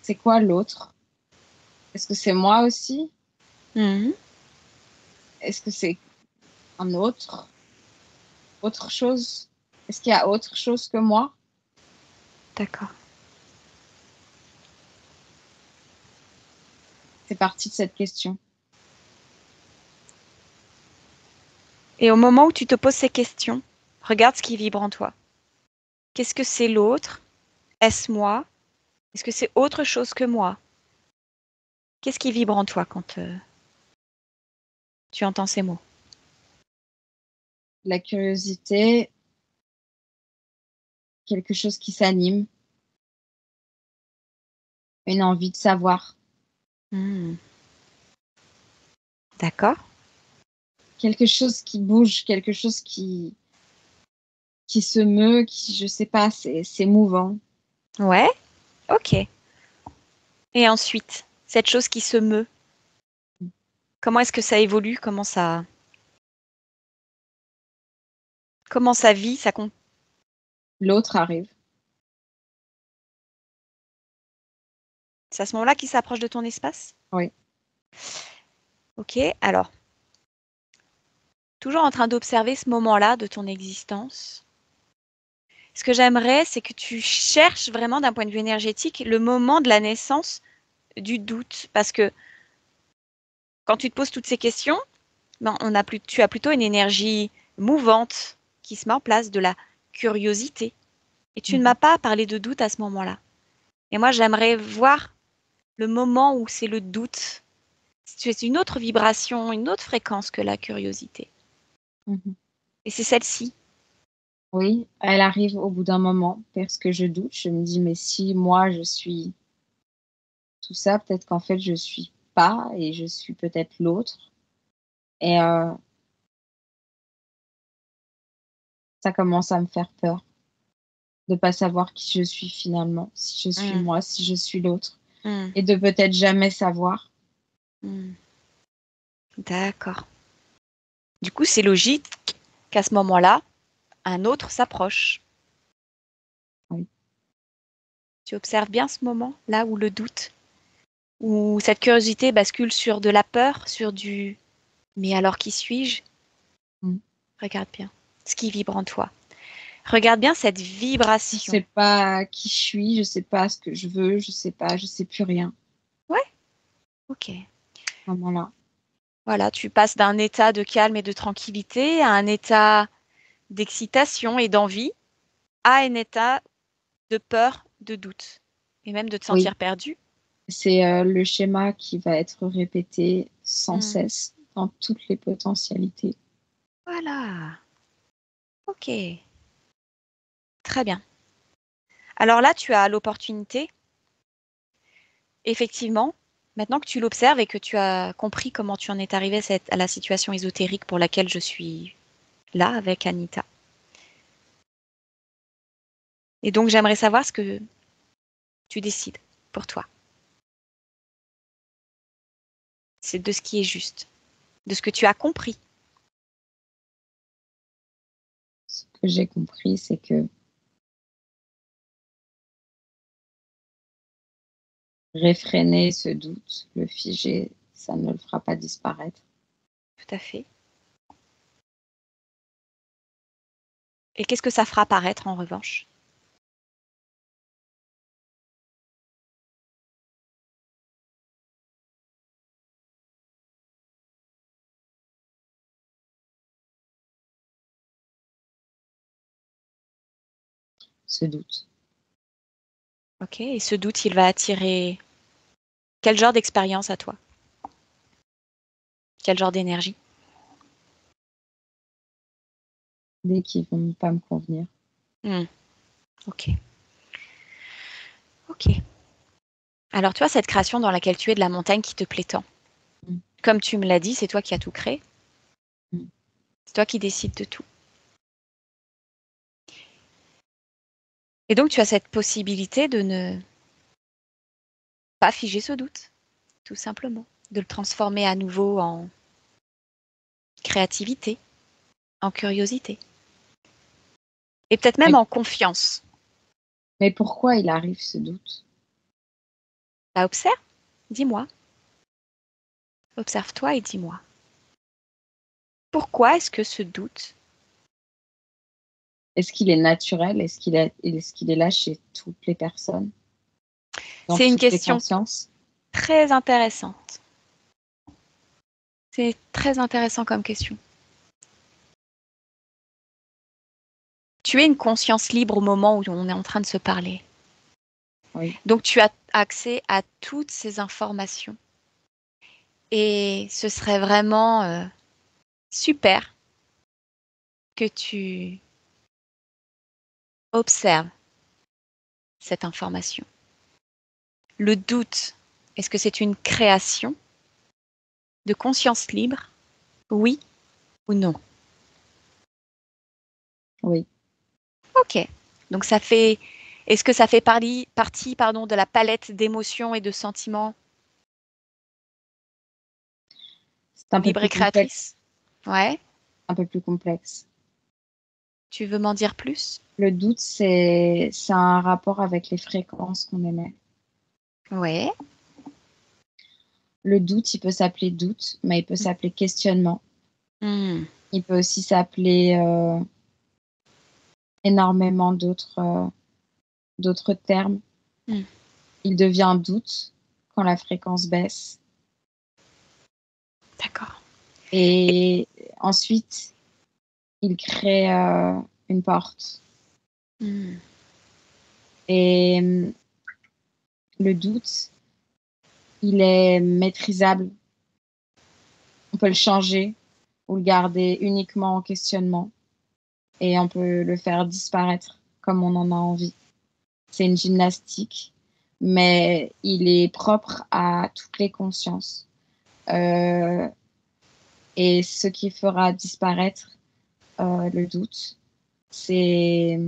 C'est quoi l'autre? Est-ce que c'est moi aussi? Mhm. Est-ce que c'est un autre chose? Est-ce qu'il y a autre chose que moi? D'accord. C'est parti de cette question. Et au moment où tu te poses ces questions, regarde ce qui vibre en toi. Qu'est-ce que c'est l'autre? Est-ce moi? Est-ce que c'est autre chose que moi? Qu'est-ce qui vibre en toi quand tu entends ces mots? La curiosité, quelque chose qui s'anime, une envie de savoir, Hmm. D'accord. quelque chose qui bouge, quelque chose qui se meut, qui, je sais pas, c'est mouvant. Ouais, ok. Et ensuite, cette chose qui se meut, comment est-ce que ça évolue? Comment ça vit? L'autre arrive. C'est à ce moment-là qu'il s'approche de ton espace? Oui. Ok, alors, toujours en train d'observer ce moment-là de ton existence. Ce que j'aimerais, c'est que tu cherches vraiment d'un point de vue énergétique le moment de la naissance du doute. Parce que quand tu te poses toutes ces questions, ben, tu as plutôt une énergie mouvante qui se met en place, de la curiosité. Et tu ne m'as Mhm. pas parlé de doute à ce moment-là. Et moi, j'aimerais voir le moment où c'est le doute. C'est une autre vibration, une autre fréquence que la curiosité. Mhm. Et c'est celle-ci. Oui, elle arrive au bout d'un moment parce que je doute. Je me dis, mais si moi je suis tout ça, peut-être qu'en fait je suis pas et je suis peut-être l'autre. Et ça commence à me faire peur de pas savoir qui je suis finalement, si je suis Hmm, moi, si je suis l'autre, hmm, et de peut-être jamais savoir. hmm. D'accord. Du coup, c'est logique qu'à ce moment-là, un autre s'approche. Oui, Tu observes bien ce moment, là où le doute, où cette curiosité bascule sur de la peur, sur du «mais alors qui suis-je?» mm. Regarde bien ce qui vibre en toi. Regarde bien cette Je vibration. sais pas qui je suis, je sais pas ce que je veux, je sais pas, je sais plus rien Ouais, ok. à ce moment-là. Voilà, tu passes d'un état de calme et de tranquillité à un état d'excitation et d'envie, à un état de peur, de doute, et même de te Oui, sentir perdu. c'est le schéma qui va être répété sans Hmm. cesse dans toutes les potentialités. Voilà, ok, très bien. Alors là, tu as l'opportunité, effectivement, maintenant que tu l'observes et que tu as compris comment tu en es arrivé à la situation ésotérique pour laquelle je suis là avec Anita. Et donc, j'aimerais savoir ce que tu décides pour toi. C'est de ce qui est juste, de ce que tu as compris. Ce que j'ai compris, c'est que réfréner ce doute, le figer, ça ne le fera pas disparaître. Tout à fait. Et qu'est-ce que ça fera paraître en revanche? Ce doute. Ok, et ce doute, il va attirer quel genre d'expérience à toi? Quel genre d'énergie? Dès qu'ils vont pas me convenir. Hmm, ok, ok. Alors, tu vois, cette création dans laquelle tu es de la montagne qui te plaît tant. Mm. Comme tu me l'as dit, c'est toi qui as tout créé. Mm. C'est toi qui décides de tout. Et donc, tu as cette possibilité de ne pas figer ce doute, tout simplement. De le transformer à nouveau en créativité, en curiosité. Et peut-être même Mais, en confiance. mais pourquoi il arrive ce doute? Bah, observe, dis-moi. Observe-toi et dis-moi. Pourquoi est-ce que ce doute, Est-ce qu'il est naturel? Est-ce qu'il est là chez toutes les personnes, dans c'est une toutes les question consciences? très intéressante. C'est très intéressant comme question. Tu es une conscience libre au moment où on est en train de se parler. Oui. Donc tu as accès à toutes ces informations. Et ce serait vraiment super que tu observes cette information. Le doute, est-ce que c'est une création de conscience libre? Oui ou non? Oui. Ok. Donc est-ce que ça fait partie, de la palette d'émotions et de sentiments C'est un peu libres plus et complexe. créatrices? Ouais. Un peu plus complexe. Tu veux m'en dire plus? Le doute, c'est un rapport avec les fréquences qu'on émet. Ouais. Le doute, il peut s'appeler doute, mais il peut s'appeler questionnement. Hmm. Il peut aussi s'appeler énormément d'autres termes. Hmm. Il devient doute quand la fréquence baisse. D'accord. Et ensuite, il crée une porte. Hmm. Et le doute, il est maîtrisable. On peut le changer ou le garder uniquement en questionnement. Et on peut le faire disparaître comme on en a envie. C'est une gymnastique, mais il est propre à toutes les consciences. Et ce qui fera disparaître le doute, c'est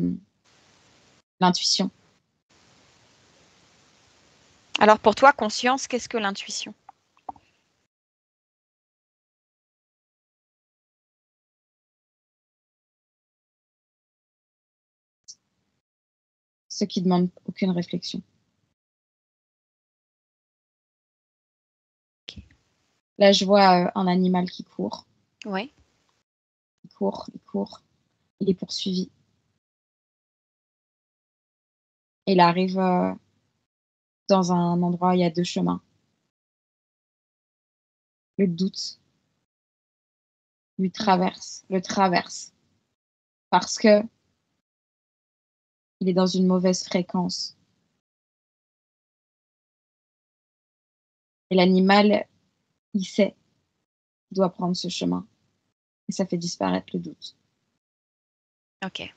l'intuition. Alors pour toi, conscience, qu'est-ce que l'intuition? Ce qui demande aucune réflexion. Ok. Là, je vois un animal qui court. Ouais. Il court, il court. Il est poursuivi. Il arrive dans un endroit où il y a 2 chemins. Le doute le traverse, parce que il est dans une mauvaise fréquence. Et l'animal, il sait qu'il doit prendre ce chemin. Et ça fait disparaître le doute. Ok.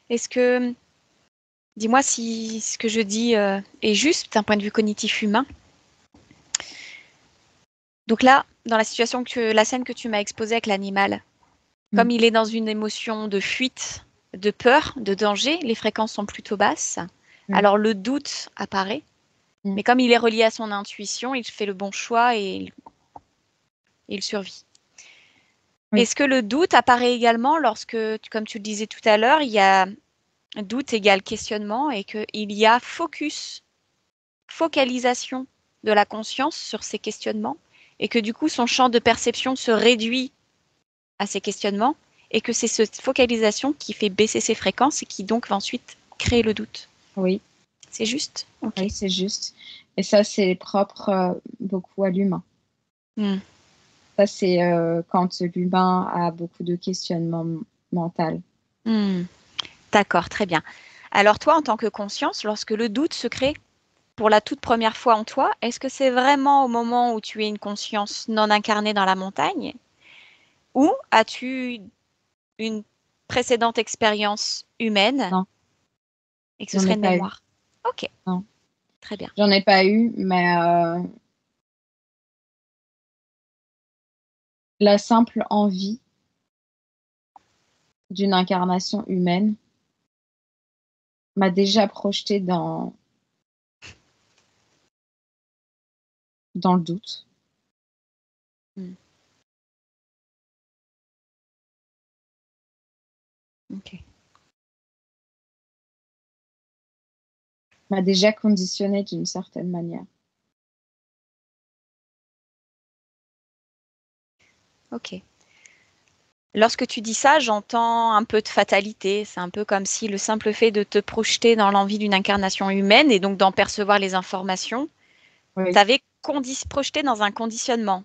Est-ce que, dis-moi si ce que je dis est juste d'un point de vue cognitif humain. Donc là, dans la scène que tu m'as exposée avec l'animal, comme il est dans une émotion de fuite, de peur, de danger, les fréquences sont plutôt basses. Alors le doute apparaît, mais comme il est relié à son intuition, il fait le bon choix et il survit. Oui. Est-ce que le doute apparaît également lorsque, comme tu le disais tout à l'heure, il y a doute égale questionnement et qu'il y a focalisation de la conscience sur ces questionnements et que du coup son champ de perception se réduit à ces questionnements et que c'est cette focalisation qui fait baisser ses fréquences et qui donc va ensuite créer le doute. Oui. C'est juste? Ok. Oui, c'est juste. Et ça, c'est propre beaucoup à l'humain. Hmm. Ça, c'est quand l'humain a beaucoup de questionnements mentaux. Hmm. D'accord, très bien. Alors toi, en tant que conscience, lorsque le doute se crée pour la toute première fois en toi, est-ce que c'est vraiment au moment où tu es une conscience non incarnée dans la montagne? Ou as-tu une précédente expérience humaine Non, et que ce j'en serait ai une pas eu. mémoire? Ok, Non, très bien. j'en ai pas eu, mais la simple envie d'une incarnation humaine m'a déjà projetée dans le doute. Hmm. Ok. M'a déjà conditionnée d'une certaine manière. Ok. Lorsque tu dis ça, j'entends un peu de fatalité. C'est un peu comme si le simple fait de te projeter dans l'envie d'une incarnation humaine et donc d'en percevoir les informations, Oui, t'avais projeté dans un conditionnement.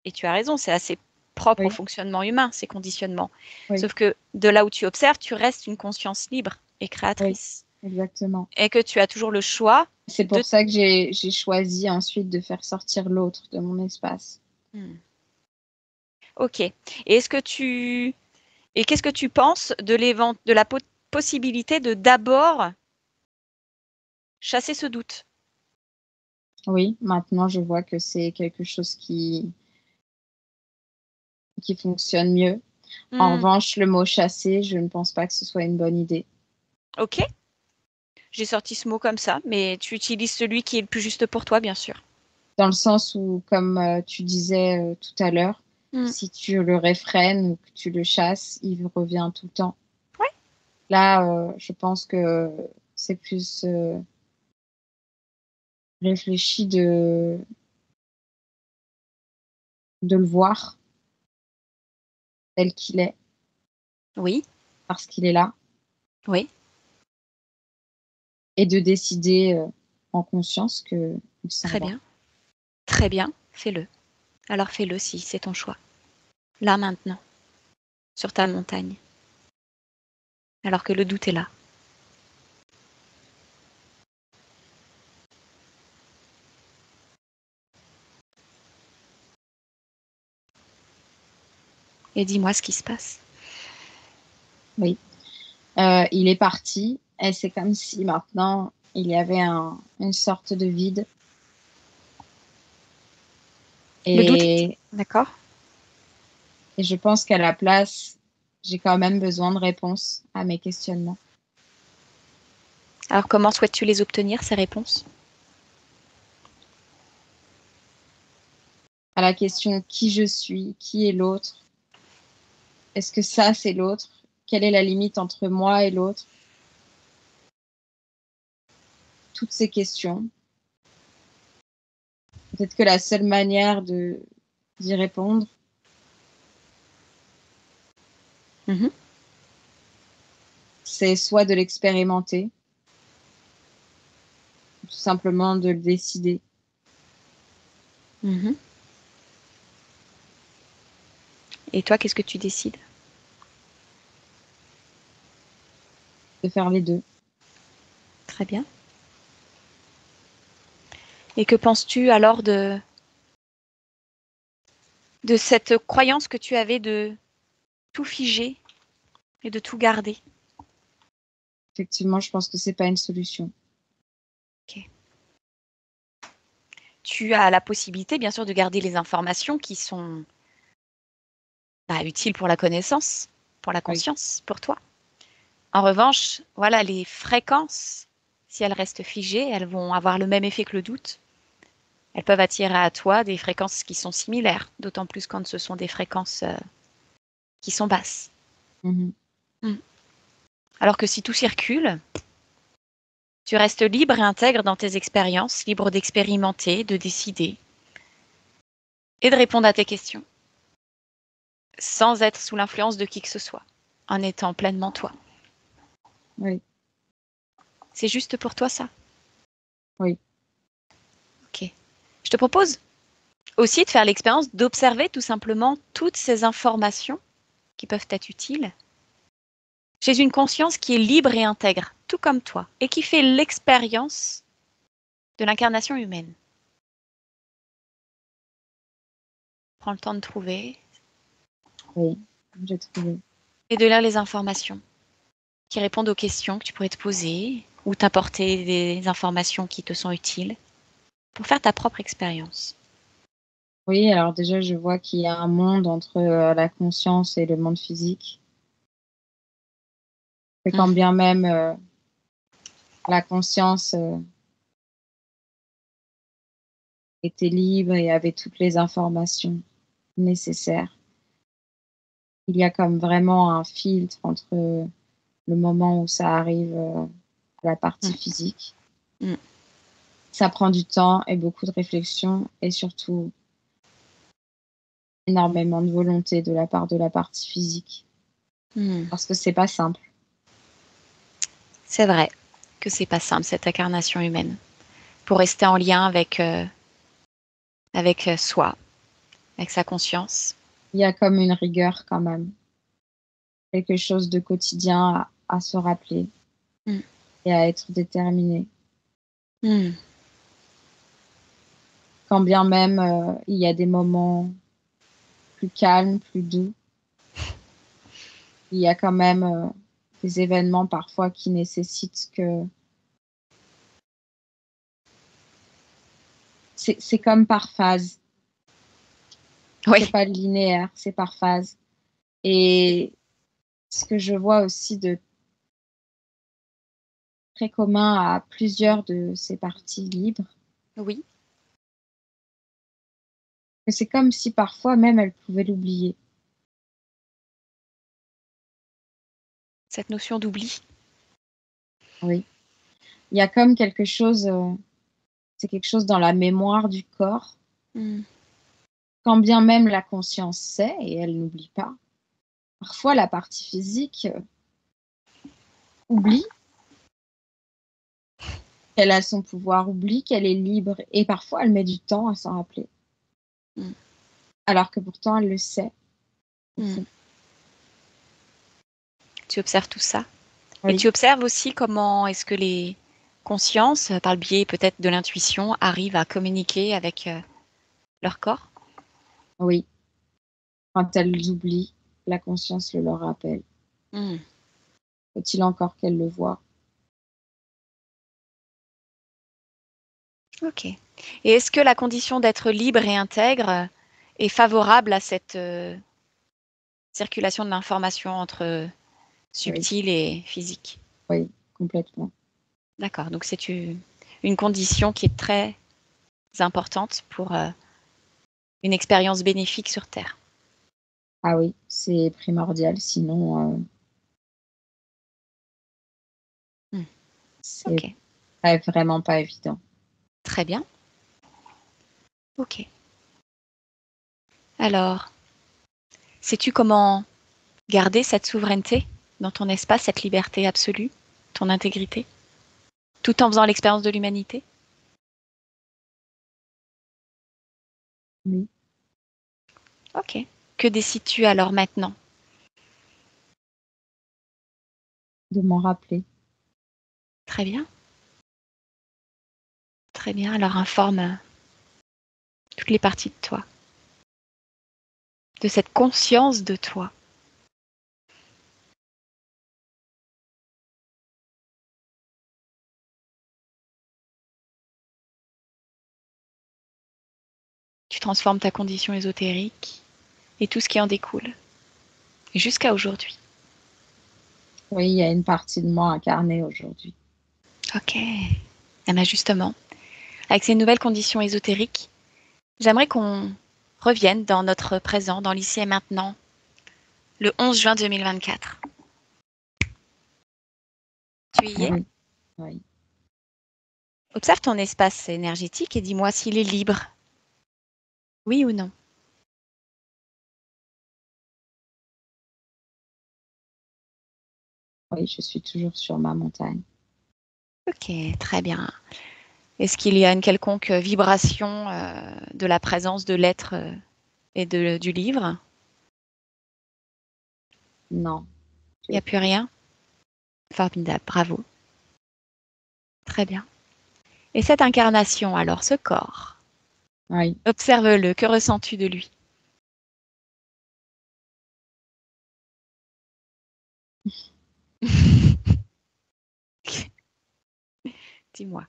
Et tu as raison, c'est assez propre au oui, fonctionnement humain, ces conditionnements. oui, Sauf que de là où tu observes, tu restes une conscience libre et oui, créatrice. exactement. Et que tu as toujours le choix C'est pour ça que j'ai choisi ensuite de faire sortir l'autre de mon espace. Ok. Et qu'est-ce que tu penses de la possibilité de d'abord chasser ce doute? Oui, maintenant je vois que c'est quelque chose qui fonctionne mieux. En revanche, le mot chasser, je ne pense pas que ce soit une bonne idée. Ok. J'ai sorti ce mot comme ça, mais tu utilises celui qui est le plus juste pour toi, bien sûr. Dans le sens où, comme tu disais tout à l'heure, si tu le réfrènes ou que tu le chasses, il revient tout le temps. Ouais. Là, je pense que c'est plus réfléchi de le voir tel qu'il est. Oui. Parce qu'il est là. Oui. Et de décider en conscience que s'en Très va. bien. Très bien. Fais-le. Alors fais-le si c'est ton choix. Là, maintenant. Sur ta montagne. Alors que le doute est là. Et dis-moi ce qui se passe. Oui. Il est parti et c'est comme si maintenant il y avait une sorte de vide. Le doute, Et d'accord. Et je pense qu'à la place, j'ai quand même besoin de réponses à mes questionnements. Alors comment souhaites-tu les obtenir, ces réponses? À la question qui je suis, qui est l'autre, est-ce que ça c'est l'autre? Quelle est la limite entre moi et l'autre? Toutes ces questions. Peut-être que la seule manière d'y répondre, c'est soit de l'expérimenter, tout simplement de le décider. Et toi, qu'est-ce que tu décides? De faire les deux. Très bien. Et que penses-tu alors de cette croyance que tu avais de tout figer et de tout garder? Effectivement, je pense que c'est pas une solution. Ok. Tu as la possibilité, bien sûr, de garder les informations qui sont utiles pour la connaissance, pour la Oui. conscience, pour toi. En revanche, voilà, les fréquences, si elles restent figées, elles vont avoir le même effet que le doute. Elles peuvent attirer à toi des fréquences qui sont similaires, d'autant plus quand ce sont des fréquences qui sont basses. Mhm. Alors que si tout circule, tu restes libre et intègre dans tes expériences, libre d'expérimenter, de décider et de répondre à tes questions, sans être sous l'influence de qui que ce soit, en étant pleinement toi. Oui. C'est juste pour toi ça? Oui. Ok. Je te propose aussi de faire l'expérience d'observer tout simplement toutes ces informations qui peuvent être utiles chez une conscience qui est libre et intègre, tout comme toi, et qui fait l'expérience de l'incarnation humaine. Prends le temps de trouver Oui. J'ai trouvé. et de lire les informations qui répondent aux questions que tu pourrais te poser ou t'apporter des informations qui te sont utiles pour faire ta propre expérience. Oui, alors déjà, je vois qu'il y a un monde entre la conscience et le monde physique. Et quand bien même la conscience était libre et avait toutes les informations nécessaires, il y a comme vraiment un filtre entre le moment où ça arrive à la partie physique. Ça prend du temps et beaucoup de réflexion et surtout énormément de volonté de la part de la partie physique. Parce que c'est pas simple. C'est vrai que c'est pas simple cette incarnation humaine. Pour rester en lien avec soi, avec sa conscience. Il y a comme une rigueur quand même. Quelque chose de quotidien à se rappeler et à être déterminé. Hmm. Quand bien même il y a des moments plus calmes, plus doux, il y a quand même des événements parfois qui nécessitent que c'est comme par phase. Oui, C'est pas linéaire, c'est par phase. Et ce que je vois aussi de très commun à plusieurs de ces parties libres, oui, que c'est comme si parfois même elles pouvaient l'oublier. cette notion d'oubli. Oui. Il y a comme quelque chose, c'est quelque chose dans la mémoire du corps, Hmm. quand bien même la conscience sait et elle n'oublie pas. Parfois la partie physique oublie qu'elle a son pouvoir, oublie qu'elle est libre et parfois elle met du temps à s'en rappeler. Hmm. Alors que pourtant elle le sait au Hmm. fond. Tu observes tout ça. Et Oui, tu observes aussi comment est-ce que les consciences, par le biais peut-être de l'intuition, arrivent à communiquer avec leur corps. oui. Quand elles oublient, la conscience le leur rappelle. Hmm. Faut-il encore qu'elles le voient? Ok. Et est-ce que la condition d'être libre et intègre est favorable à cette circulation de l'information entre Oui, subtil et physique? oui, complètement. D'accord. Donc c'est une condition qui est très importante pour une expérience bénéfique sur Terre. Ah oui, c'est primordial, sinon, Hmm. c'est Ok. vraiment pas évident. Très bien. Ok. Alors, sais-tu comment garder cette souveraineté dans ton espace, cette liberté absolue, ton intégrité, tout en faisant l'expérience de l'humanité? Oui, Ok. Que décides-tu alors maintenant? de m'en rappeler. Très bien. Très bien. Alors informe toutes les parties de toi, de cette conscience de toi. Tu transformes ta condition ésotérique et tout ce qui en découle, jusqu'à aujourd'hui. Oui, il y a une partie de moi incarnée aujourd'hui. Ok. Eh bien justement, avec ces nouvelles conditions ésotériques, j'aimerais qu'on revienne dans notre présent, dans l'ici et maintenant, le 11 juin 2024. Tu y es? Oui, oui. Observe ton espace énergétique et dis-moi s'il est libre. Oui ou non? Oui, je suis toujours sur ma montagne. Ok, très bien. Est-ce qu'il y a une quelconque vibration de la présence de l'être et du livre? Non, Il n'y a plus rien? Formidable, bravo. Très bien. Et cette incarnation, alors, ce corps, oui, observe-le, que ressens-tu de lui? Dis-moi.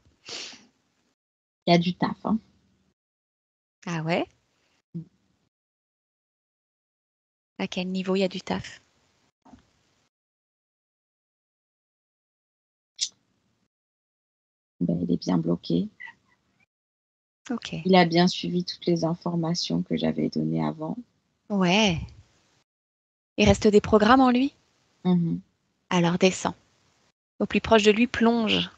il y a du taf, hein. Ah ouais? À quel niveau il y a du taf? Ben, il est bien bloqué. Ok. Il a bien suivi toutes les informations que j'avais données avant. Ouais. Il reste des programmes en lui? Mhm. Alors descends. Au plus proche de lui, plonge.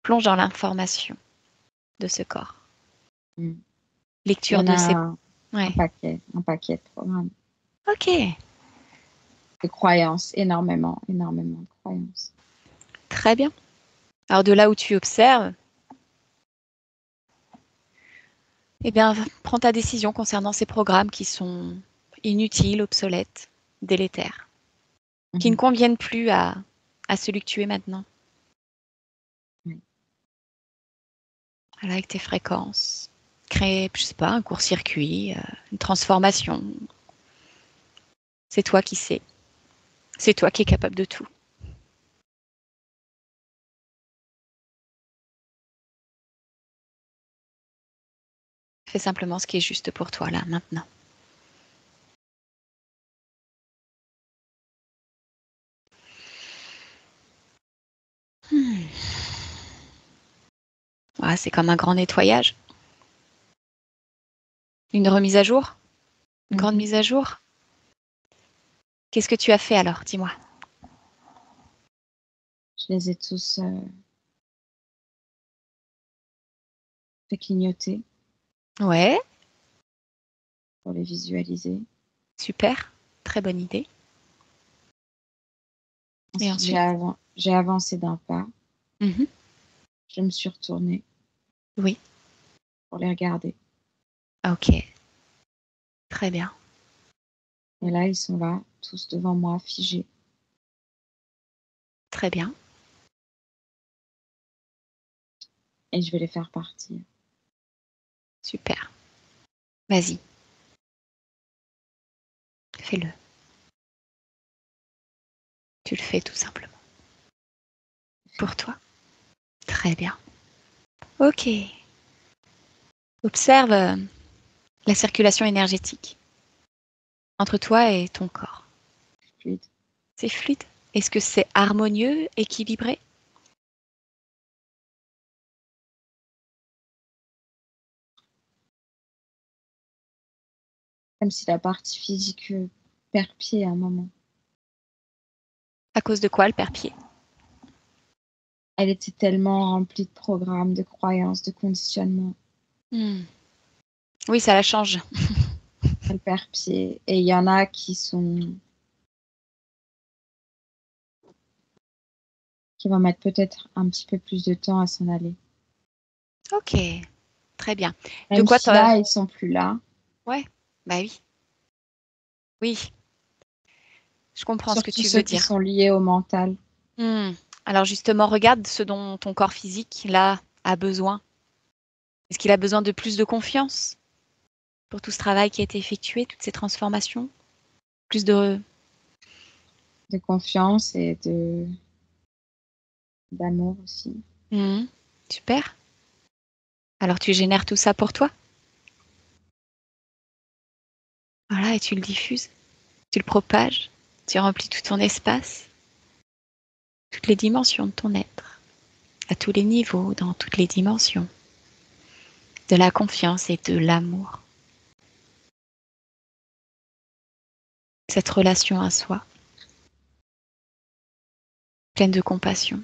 Plonge dans l'information de ce corps. Mm. Il y Lecture en de a ses... un Ouais. paquet de programmes. Ok. De croyances, énormément, énormément de croyances. Très bien. Alors de là où tu observes, eh bien, prends ta décision concernant ces programmes qui sont inutiles, obsolètes, délétères, qui ne Mhm. conviennent plus à celui que tu es maintenant. Oui. Voilà, avec tes fréquences. Créer, je sais pas, un court-circuit, une transformation. C'est toi qui sais. C'est toi qui es capable de tout. Fais simplement ce qui est juste pour toi, là, maintenant. Voilà, c'est comme un grand nettoyage. Une remise à jour. Une grande mise à jour. Qu'est-ce que tu as fait alors? Dis-moi. Je les ai tous fait clignoter Ouais, pour les visualiser. super. Très bonne idée. Et Ensuite, ensuite? j'ai avancé d'un pas. Mhm. Je me suis retournée Oui. pour les regarder. Ok. Très bien. Et là, ils sont là, tous devant moi, figés. Très bien. Et je vais les faire partir. Super. Vas-y. Fais-le. Tu le fais tout simplement. Pour toi. Très bien. Ok. Observe la circulation énergétique entre toi et ton corps. Fluide. C'est fluide. Est-ce que c'est harmonieux, équilibré? Comme si la partie physique perd pied à un moment. À cause de quoi le perd-pied? Elle était tellement remplie de programmes, de croyances, de conditionnements. Oui, ça la change. Elle perd pied. Et il y en a qui vont mettre peut-être un petit peu plus de temps à s'en aller. Ok. Très bien. De Même quoi si là, ils sont plus là. Ouais. Bah oui. Oui. Je comprends ce que Surtout tu ceux veux qui dire. sont liés au mental. Alors justement, regarde ce dont ton corps physique, là, a besoin. Est-ce qu'il a besoin de plus de confiance pour tout ce travail qui a été effectué, toutes ces transformations? Plus de... De confiance et d'amour aussi. Hmm, super. Alors tu génères tout ça pour toi. Voilà, et tu le diffuses, tu le propages, tu remplis tout ton espace, toutes les dimensions de ton être, à tous les niveaux, dans toutes les dimensions, de la confiance et de l'amour. Cette relation à soi, pleine de compassion.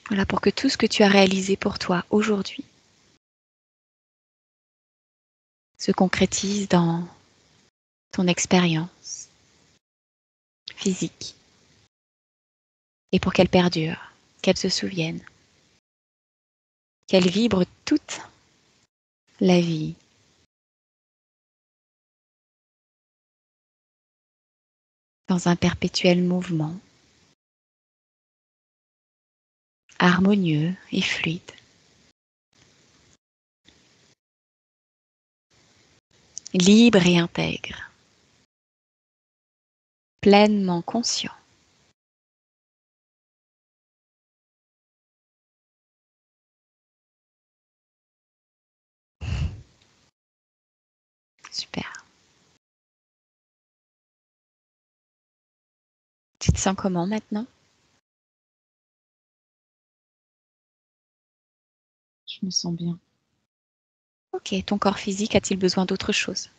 Voilà, pour que tout ce que tu as réalisé pour toi aujourd'hui se concrétise dans ton expérience physique et pour qu'elle perdure, qu'elle se souvienne, qu'elle vibre toute la vie. Dans un perpétuel mouvement, harmonieux et fluide. Libre et intègre, pleinement conscient. Super. Tu te sens comment maintenant? Je me sens bien. Ok, ton corps physique a-t-il besoin d'autre chose?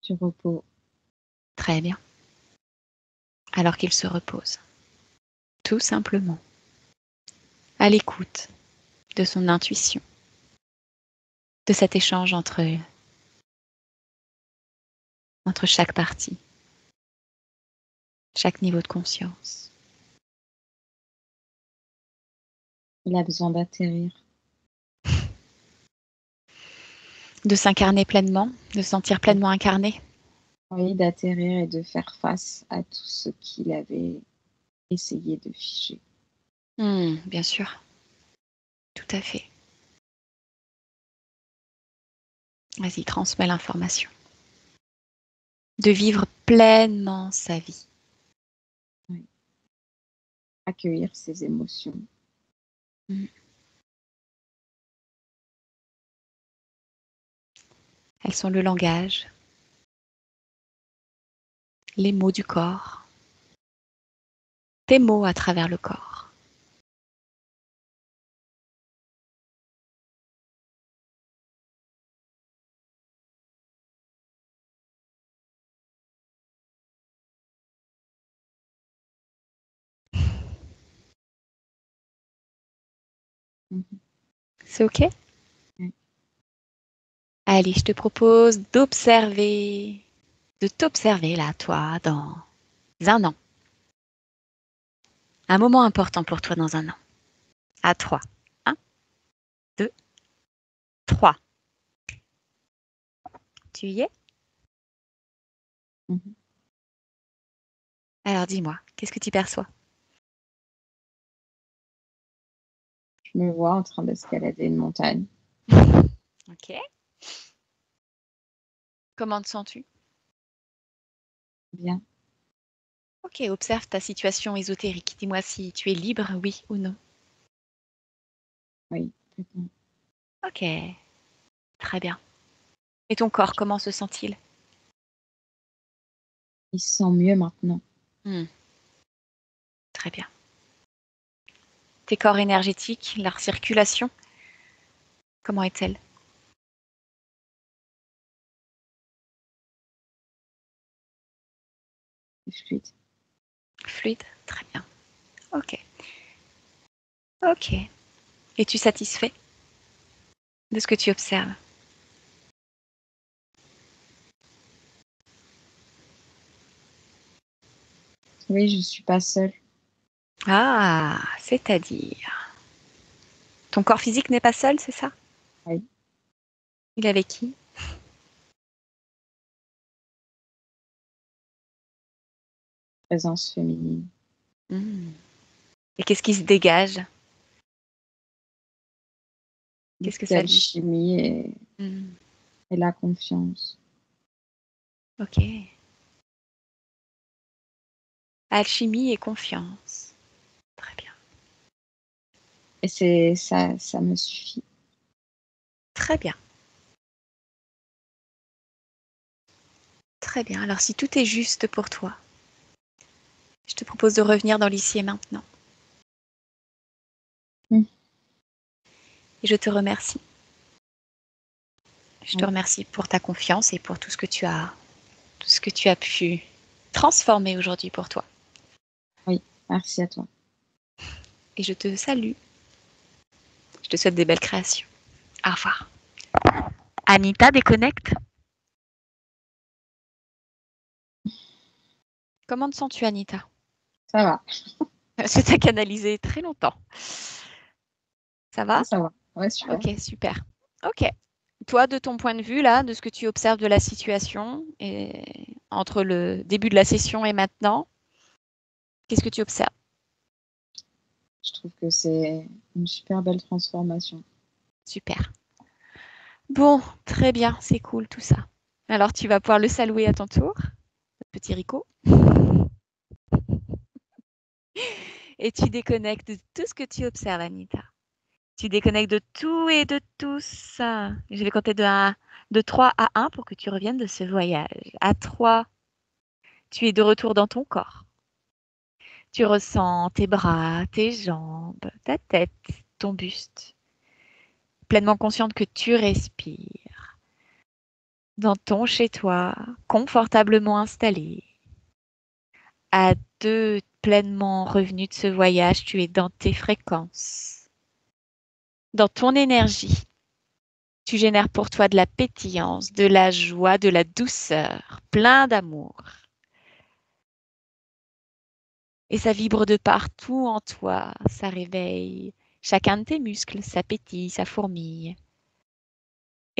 Du repos. Très bien. Alors qu'il se repose. Tout simplement. À l'écoute de son intuition. De cet échange entre chaque partie. Chaque niveau de conscience. Il a besoin d'atterrir. De s'incarner pleinement, de se sentir pleinement incarné. Oui, d'atterrir et de faire face à tout ce qu'il avait essayé de figer. Bien sûr, tout à fait. Vas-y, transmets l'information. De vivre pleinement sa vie. Oui. Accueillir ses émotions. Mm. Elles sont le langage, les mots du corps, tes mots à travers le corps. Mhm. C'est OK? Oui. Allez, je te propose d'observer, de t'observer là, toi, dans un an. Un moment important pour toi dans un an. À 3. 1, 2, 3. Tu y es? Mhm. Alors dis-moi, qu'est-ce que tu perçois? Je me vois en train d'escalader une montagne. OK. Comment te sens-tu? Bien. OK, observe ta situation ésotérique. Dis-moi si tu es libre, oui ou non. Oui. Complètement. OK, très bien. Et ton corps, comment se sent-il? Il se sent mieux maintenant. Très bien. Tes corps énergétiques, leur circulation, comment est-elle? C'est fluide. Fluide? Très bien. OK. OK. Es-tu satisfait de ce que tu observes? Oui, je suis pas seule. Ah, c'est-à-dire? Ton corps physique n'est pas seul, c'est ça? Oui. Il est avec qui? Présence féminine. Hmm. Et qu'est-ce qui se dégage? Qu'est-ce Beaucoup que ça dit? d'alchimie Hmm. et la confiance. Ok. Alchimie et confiance. Très bien. Et c'est ça, ça me suffit. Très bien. Très bien. Alors si tout est juste pour toi, je te propose de revenir dans l'ici et maintenant. Mm. Et je te remercie. Je te Oui. remercie pour ta confiance et pour tout ce que tu as pu transformer aujourd'hui pour toi. Oui, merci à toi. Et je te salue. Je te souhaite des belles créations. Au revoir. Anita, déconnecte. Comment te sens-tu, Anita? Ça va. Je t'ai canalisé très longtemps. Ça va? Ah, ça va. Ouais, super. Ok, super. Ok. Toi, de ton point de vue, là, de ce que tu observes de la situation, et entre le début de la session et maintenant, qu'est-ce que tu observes? Je trouve que c'est une super belle transformation. Super. Bon, très bien, c'est cool tout ça. Alors, tu vas pouvoir le saluer à ton tour, petit Rico, et tu déconnectes de tout ce que tu observes, Anita. Tu déconnectes de tout et de tous. Je vais compter de 3 à 1 pour que tu reviennes de ce voyage. À 3, tu es de retour dans ton corps. Tu ressens tes bras, tes jambes, ta tête, ton buste. Pleinement consciente que tu respires dans ton chez-toi, confortablement installé. À 2, pleinement revenu de ce voyage, tu es dans tes fréquences, dans ton énergie. Tu génères pour toi de la pétillance, de la joie, de la douceur, plein d'amour. Et ça vibre de partout en toi, ça réveille chacun de tes muscles, ça pétille, ça fourmille.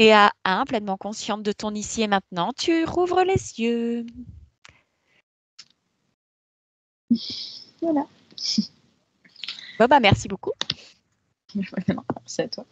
Et à 1, pleinement consciente de ton ici et maintenant, tu rouvres les yeux. Voilà. Bon, bah, merci beaucoup. Merci à toi.